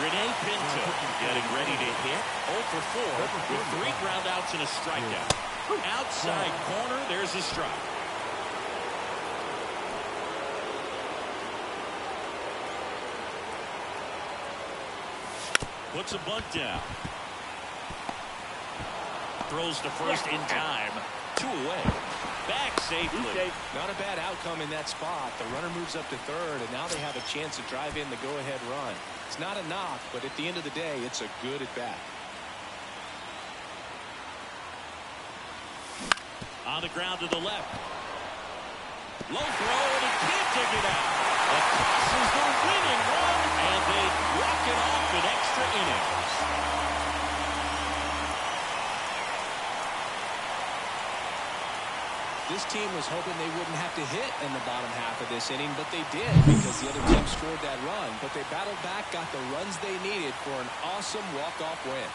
Rene Pinto getting ready to hit. 0 for 4 with 3 ground outs and a strikeout. Outside corner, there's a strike. Puts a bunt down. Throws to first in time. 2 away. Back safely. Not a bad outcome in that spot. The runner moves up to third, and now they have a chance to drive in the go-ahead run. It's not a knock, but at the end of the day, it's a good at-bat. On the ground to the left. Low throw, and he can't dig it out. The toss is the winning run, and they walk it off in extra innings. This team was hoping they wouldn't have to hit in the bottom half of this inning, but they did because the other team scored that run. But they battled back, got the runs they needed for an awesome walk-off win.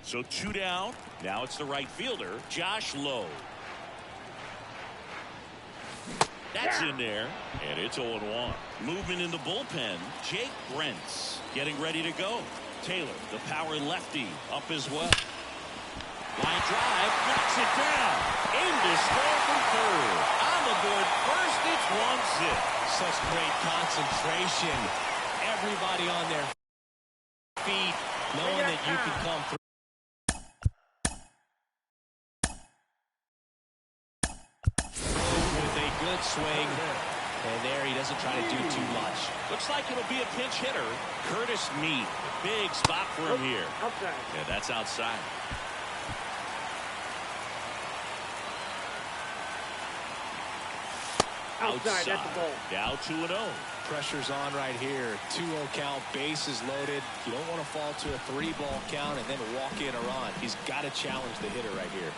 So 2 down. Now it's the right fielder, Josh Lowe. That's in there, and it's 0-1. Movement in the bullpen, Jake Brentz getting ready to go. Taylor, the power lefty, up as well. Line drive, knocks it down. Aim to score from third. On the board first, it's 1-0. Such great concentration. Everybody on their feet, knowing that you can come through. With a good swing, and there he doesn't try to do too much. Looks like it'll be a pinch hitter. Curtis Mead, big spot for him here. Outside. Yeah, that's outside. Outside, that's the ball. Now 2-0. Pressure's on right here. 2-0 count, bases loaded. You don't want to fall to a 3-ball count and then walk in a run. He's got to challenge the hitter right here.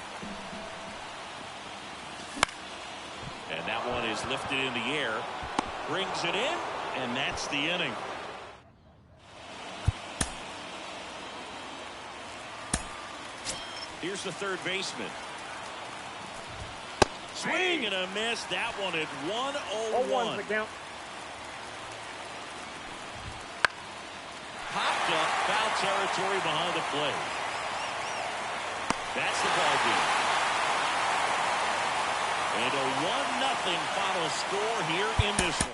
And that one is lifted in the air. Brings it in, and that's the inning. Here's the third baseman. Swing and a miss. That one at 1-0-1. The count. Popped up, foul territory behind the plate. That's the ball game. And a 1-0 final score here in this one.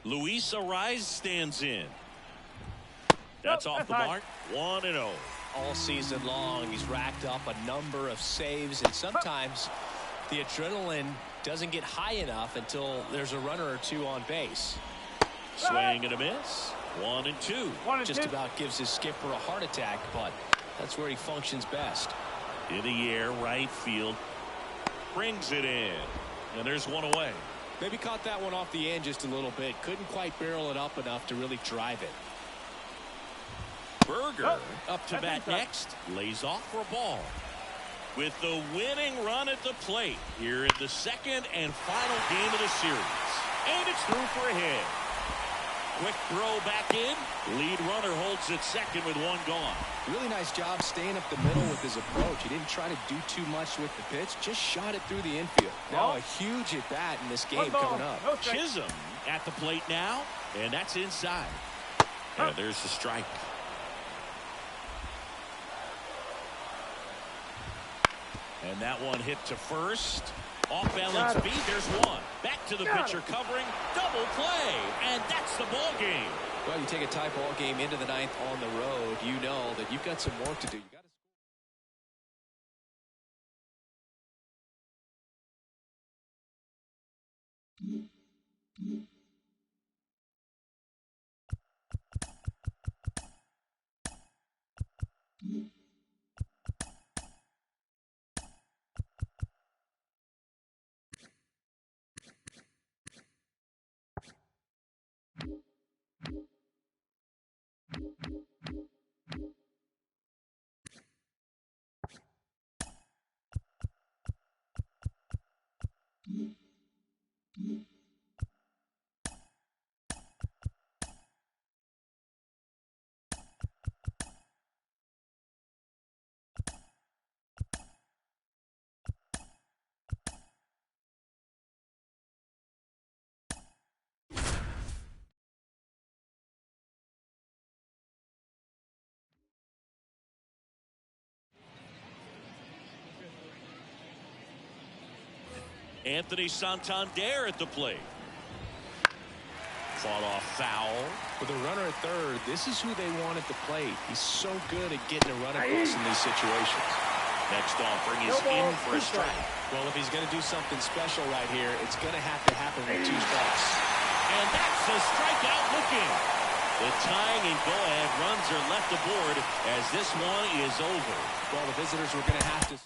Luis Ariz stands in. That's off the mark. 1-0. All season long, he's racked up a number of saves, and sometimes the adrenaline doesn't get high enough until there's a runner or two on base. Swing and a miss. 1-2. Just about gives his skipper a heart attack, but that's where he functions best. In the air, right field. Brings it in. And there's one away. Maybe caught that one off the end just a little bit. Couldn't quite barrel it up enough to really drive it. Berger up to bat next. Lays off for a ball. With the winning run at the plate here in the second and final game of the series. And it's through for a hit. Quick throw back in. Lead runner holds at second with one gone. Really nice job staying up the middle with his approach. He didn't try to do too much with the pitch. Just shot it through the infield. Now a huge at bat in this game coming up. Chisholm at the plate now. And that's inside. And there's the strike. And that one hit to first. Off balance speed. There's one. Back to the pitcher covering. Double play. And that's the ball game. Well, you take a tie ball game into the ninth on the road. You know that you've got some work to do. You got to Anthony Santander at the plate. Fought off foul. With a runner at third, this is who they want at the plate. He's so good at getting a run across in these situations. Next offering is in for a strike. Well, if he's going to do something special right here, it's going to have to happen with 2 strikes. And that's a strikeout looking. The tying and go-ahead runs are left aboard as this one is over. Well, the visitors were going to have to.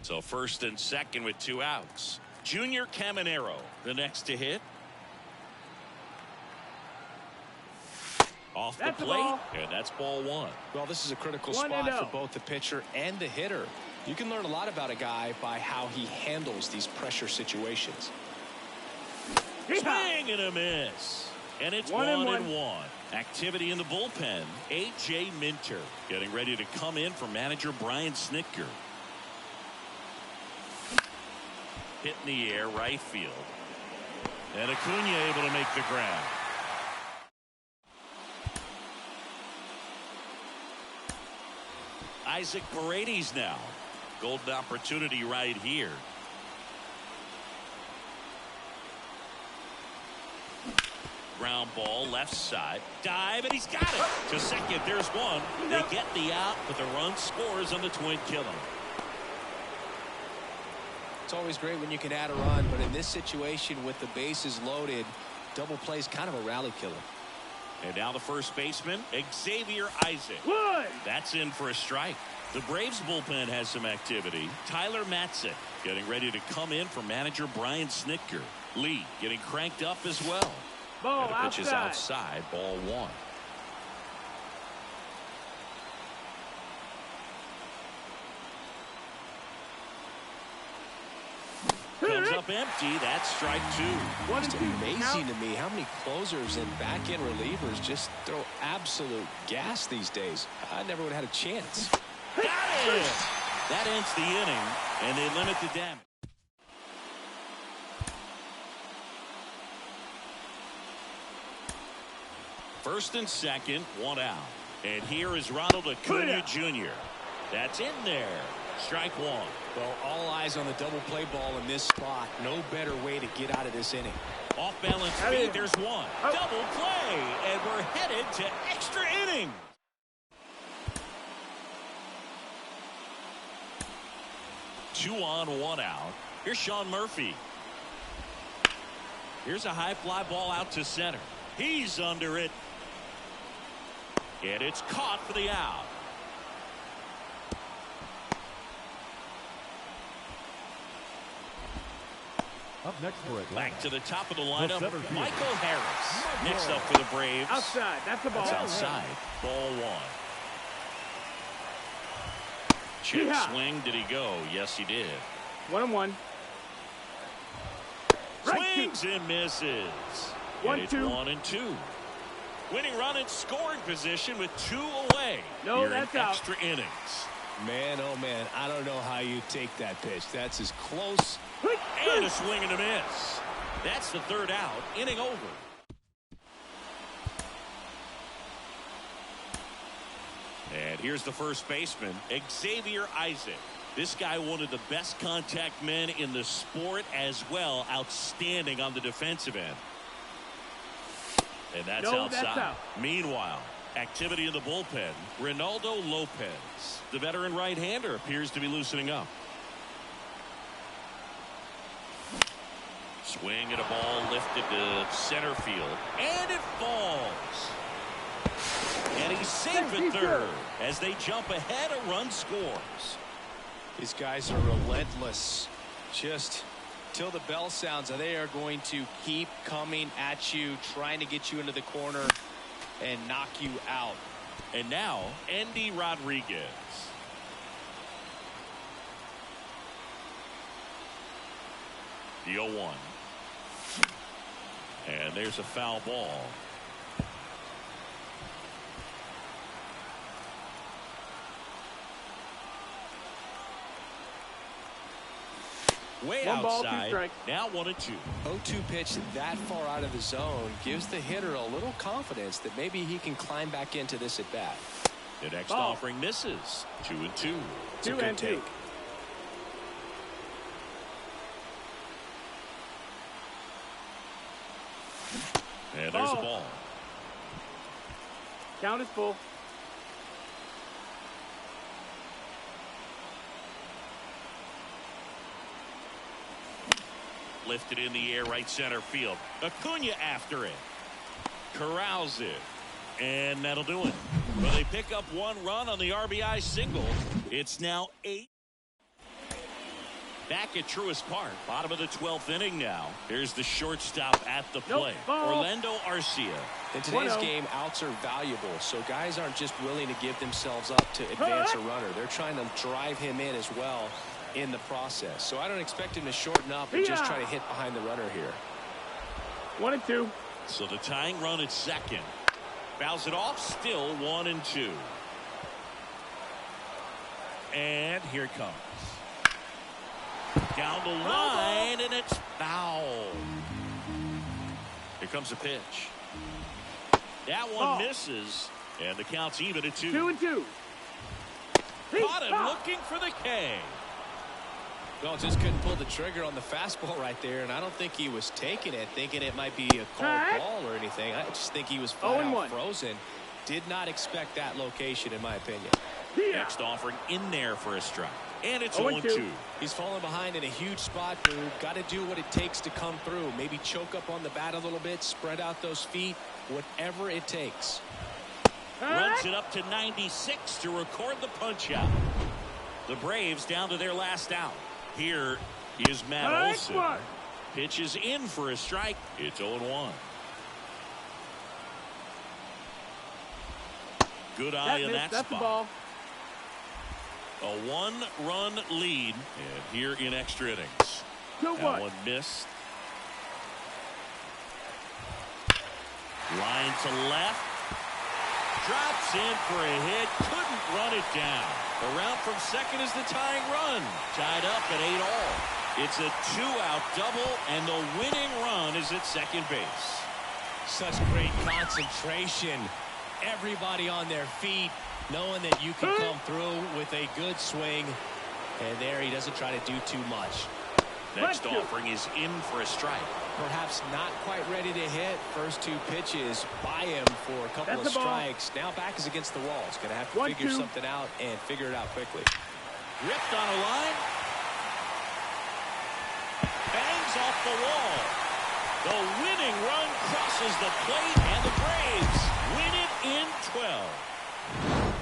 So first and second with 2 outs. Junior Caminero, the next to hit. Off the plate, and that's ball 1. Well, this is a critical spot for both the pitcher and the hitter. You can learn a lot about a guy by how he handles these pressure situations. Swing and a miss. And it's 1-1. Activity in the bullpen. A.J. Minter getting ready to come in for manager Brian Snitker. Hit in the air, right field. And Acuna able to make the grab. Isaac Paredes now. Golden opportunity right here. Ground ball left side. Dive, and he's got it. To second, there's one. They get the out, but the run scores on the twin killer. It's always great when you can add a run, but in this situation with the bases loaded, double play is kind of a rally killer. And now the first baseman, Xavier Isaac. That's in for a strike. The Braves bullpen has some activity. Tyler Matzik getting ready to come in for manager Brian Snitker. Lee getting cranked up as well. Ball and the pitch is outside, ball 1. Comes up up empty. That's strike two. It's amazing to me how many closers and back-end relievers just throw absolute gas these days. I never would have had a chance. Got it! That ends the inning, and they limit the damage. First and second, one out. And here is Ronald Acuna Jr. That's in there. Strike one. Well, all eyes on the double play ball in this spot. No better way to get out of this inning. Off balance speed, there's one. Double play, and we're headed to extra innings. Two on, one out. Here's Sean Murphy. Here's a high fly ball out to center. He's under it. And it's caught for the out. Up next for it. Back to the top of the lineup, Michael Harris. Next up for the Braves. Outside. That's the ball. That's outside. Ball one. Check swing. Did he go? Yes, he did. 1-1. Swings and misses. 1-2. 1-2. Winning run in scoring position with two away. No, Here that's in out. Extra innings. Man, oh man, I don't know how you take that pitch. That's as close. And a swing and a miss. That's the third out. Inning over. And here's the first baseman, Xavier Isaac. This guy, one of the best contact men in the sport as well. Outstanding on the defensive end. And that's outside. That's out. Meanwhile, activity in the bullpen. Ronaldo Lopez, the veteran right-hander, appears to be loosening up. Swing at a ball lifted to center field. And it falls. And he's safe at third. As they jump ahead, a run scores. These guys are relentless. Just till the bell sounds, they are going to keep coming at you, trying to get you into the corner and knock you out. And now, Andy Rodriguez. The 0-1. And there's a foul ball. Way One ball, outside. 2 strikes. Now 1-2. 0-2 pitch that far out of the zone gives the hitter a little confidence that maybe he can climb back into this at bat. The next offering misses. 2-2. It's a good take. And there's a ball. Count is full. Lifted in the air, right center field. Acuna after it. Corrals it. And that'll do it. Well, they pick up one run on the RBI single. It's now 8. Back at Truist Park, bottom of the 12th inning now. Here's the shortstop at the plate. Orlando Arcia. In today's game, outs are valuable, so guys aren't just willing to give themselves up to advance a runner. They're trying to drive him in as well in the process. So I don't expect him to shorten up and just try to hit behind the runner here. 1-2. So the tying run at second. Fouls it off, still 1-2. And here it comes. Down the line, and it's foul. Here comes a pitch. That one misses, and the count's even at 2. 2-2. Caught him looking for the K. Well, just couldn't pull the trigger on the fastball right there, and I don't think he was taking it, thinking it might be a called ball or anything. I just think he was flat out frozen. Did not expect that location, in my opinion. Next offering in there for a strike. And it's 0-2. He's falling behind in a huge spot, dude. Got to do what it takes to come through. Maybe choke up on the bat a little bit, spread out those feet, whatever it takes. Runs it up to 96 to record the punch out. The Braves down to their last out. Here is Matt Olson. Pitches in for a strike. It's 0-1. Good eye in that spot. The ball. A 1-run lead, and here in extra innings. That one missed. Line to left. Drops in for a hit. Couldn't run it down. Around from second is the tying run. Tied up at 8-all. It's a 2-out double, and the winning run is at second base. Such great concentration. Everybody on their feet, knowing that you can come through with a good swing. And there he doesn't try to do too much. Next offering is in for a strike. Perhaps not quite ready to hit. First 2 pitches by him for a couple of strikes. Now back is against the wall. He's going to have to figure something out and figure it out quickly. Ripped on a line. Bangs off the wall. The winning run crosses the plate, and the Braves win it in 12.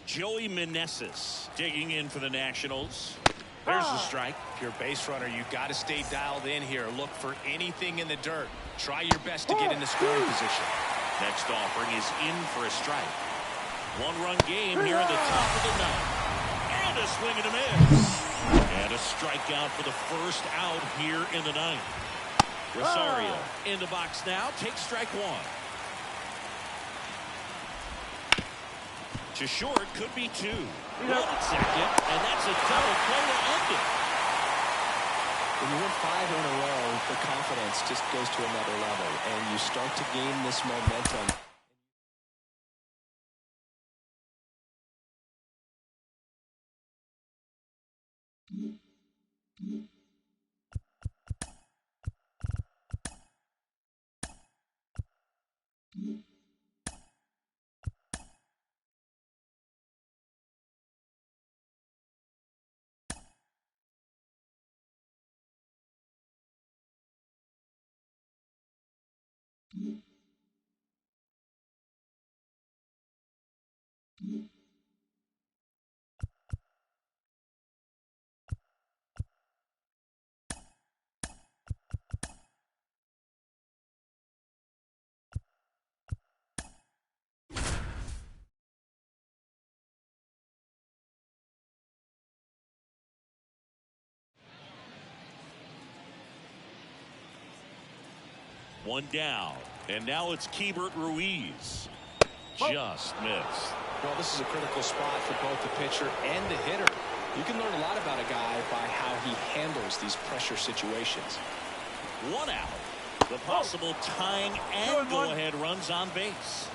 Joey Meneses digging in for the Nationals. There's the strike. If you're a base runner, you've got to stay dialed in here. Look for anything in the dirt. Try your best to get in the scoring position. Next offering is in for a strike. 1-run game here in the top of the ninth. And a swing and a miss. And a strikeout for the first out here in the ninth. Rosario in the box now. Takes strike 1. To short, could be 2. One at second, and that's a double play to end it. When you win 5 in a row, the confidence just goes to another level, and you start to gain this momentum. One down, and now it's Keibert Ruiz. Just missed. Well, this is a critical spot for both the pitcher and the hitter. You can learn a lot about a guy by how he handles these pressure situations. 1 out. The possible tying and go-ahead runs on base.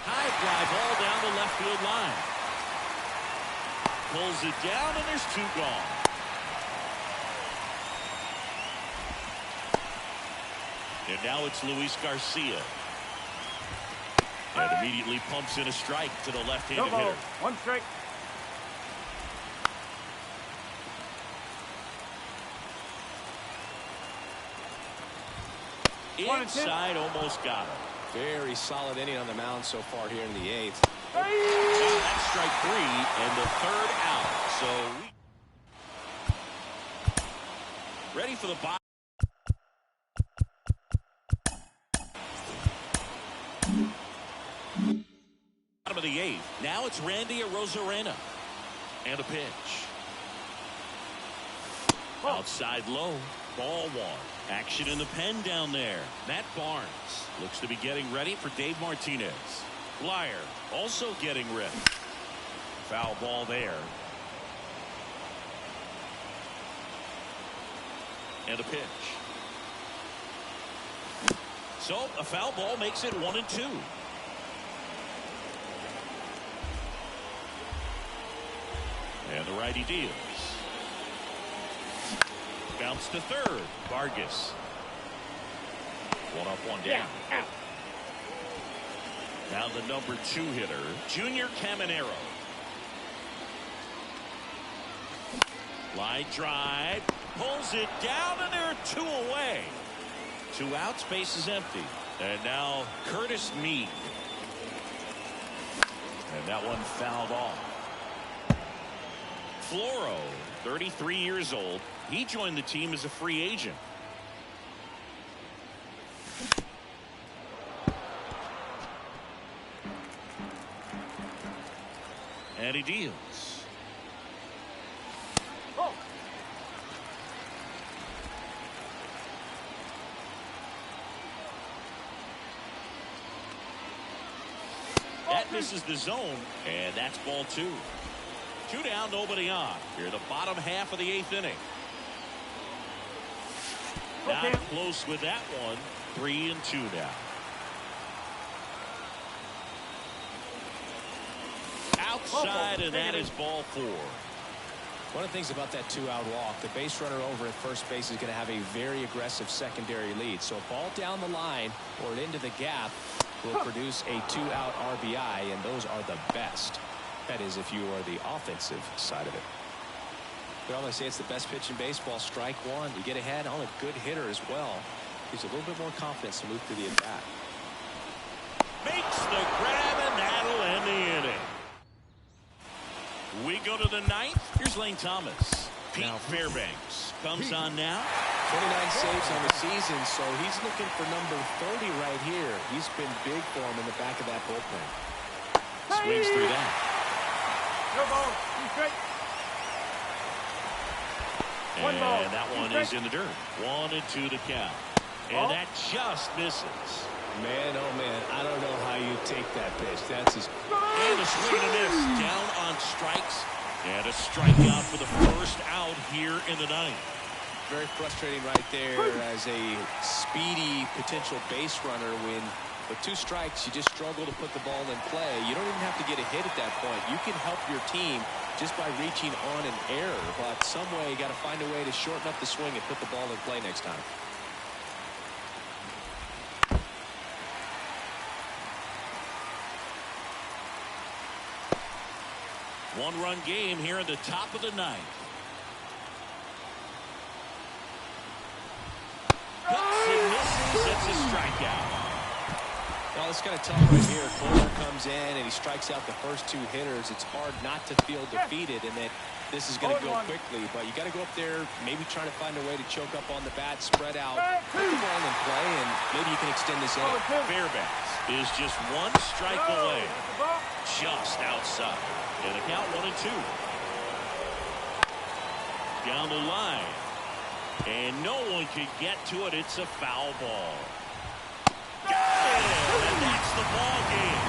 High fly ball down the left field line. Pulls it down, and there's 2 gone. And now it's Luis Garcia. And immediately pumps in a strike to the left-handed hitter. 1 strike. Inside, almost got him. Very solid inning on the mound so far here in the 8th. That's strike 3 and the 3rd out. So ready for the bottom. Bottom of the 8th. Now it's Randy Arozarena. And a pitch. Outside low. Ball 1. Action in the pen down there. Matt Barnes looks to be getting ready for Dave Martinez. Flyer also getting ready. Foul ball there. And a pitch. So a foul ball makes it 1-2. And the righty deals. Bounce to third. Vargas. 1 up, 1 down. Now the number 2 hitter, Junior Caminero. Line drive, pulls it down, and there are 2 away. 2 outs, base is empty. And now Curtis Mead. And that one fouled off. Floro, 33 years old. He joined the team as a free agent. And he deals. Oh. That misses the zone, and that's ball 2. 2 down, nobody on. Here, the bottom half of the 8th inning. Not close with that one. 3-2 now. Outside, and that is ball 4. One of the things about that 2-out walk, the base runner over at first base is going to have a very aggressive secondary lead. So a ball down the line or into the gap will produce a 2-out RBI, and those are the best. That is, if you are the offensive side of it. We always say it's the best pitch in baseball. Strike 1. You get ahead on a good hitter as well. Gives you a little bit more confidence to move through the at-bat. Makes the grab, and that'll end the inning. We go to the 9th. Here's Lane Thomas. Pete Fairbanks comes on now. 29 saves on the season, so he's looking for number 30 right here. He's been big for him in the back of that bullpen. Swings through that. No ball. He's good. And that one is in the dirt. 1-2 to count. And that just misses. Man, oh man, I don't know how you take that pitch. That's his. And a swing and a miss. Down on strikes. And a strikeout for the first out here in the 9th. Very frustrating right there as a speedy potential base runner when with 2 strikes you just struggle to put the ball in play. You don't even have to get a hit at that point. You can help your team just by reaching on an error, but some way you got to find a way to shorten up the swing and put the ball in play next time. One-run game here in the top of the 9th. Cuts and misses. It's a strikeout. Well, it's kind of tough right here. Closer comes in and he strikes out the first 2 hitters. It's hard not to feel defeated and that this is going to go quickly. But you got to go up there, maybe trying to find a way to choke up on the bat, spread out, put the ball in play, and maybe you can extend this inning. Fairbanks is just 1 strike away. Just outside. And the count 1-2. Down the line. And no one can get to it. It's a foul ball. Got it! And that's the ball game.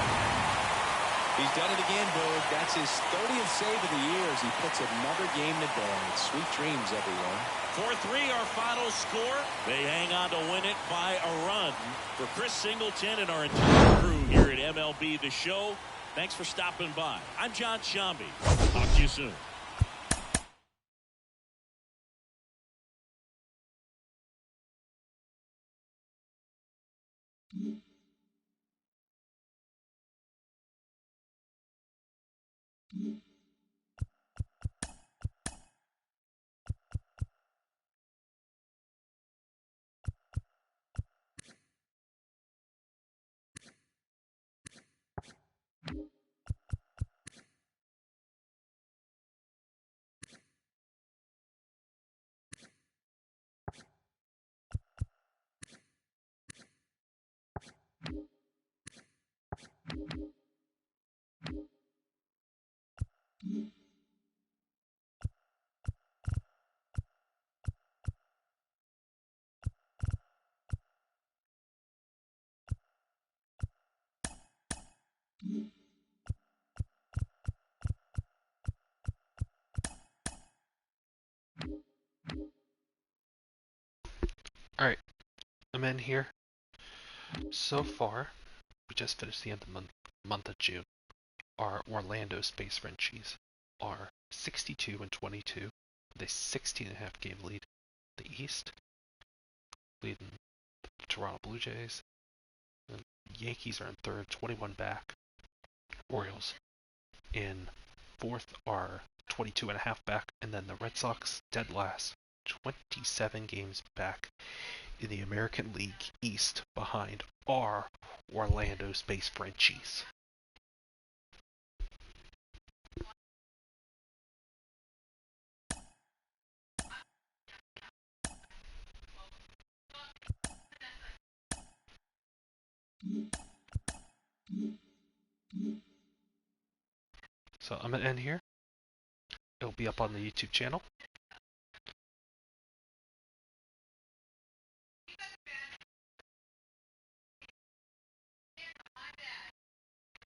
He's done it again, Boog. That's his 30th save of the year as he puts another game to bed. Sweet dreams, everyone. 4-3 our final score. They hang on to win it by a run. For Chris Singleton and our entire crew here at MLB The Show, thanks for stopping by. I'm John Shambi. Talk to you soon. Alright, I'm in here. So far, we just finished the end of the month of June. Our Orlando Space Frenchies are 62-22 with a 16.5 game lead. The East, leading the Toronto Blue Jays, and Yankees are in third, 21 back. Orioles in fourth are 22.5 back, and then the Red Sox dead last, 27 games back in the American League East behind our Orlando Space Frenchies. So I'm going to end here. It'll be up on the YouTube channel.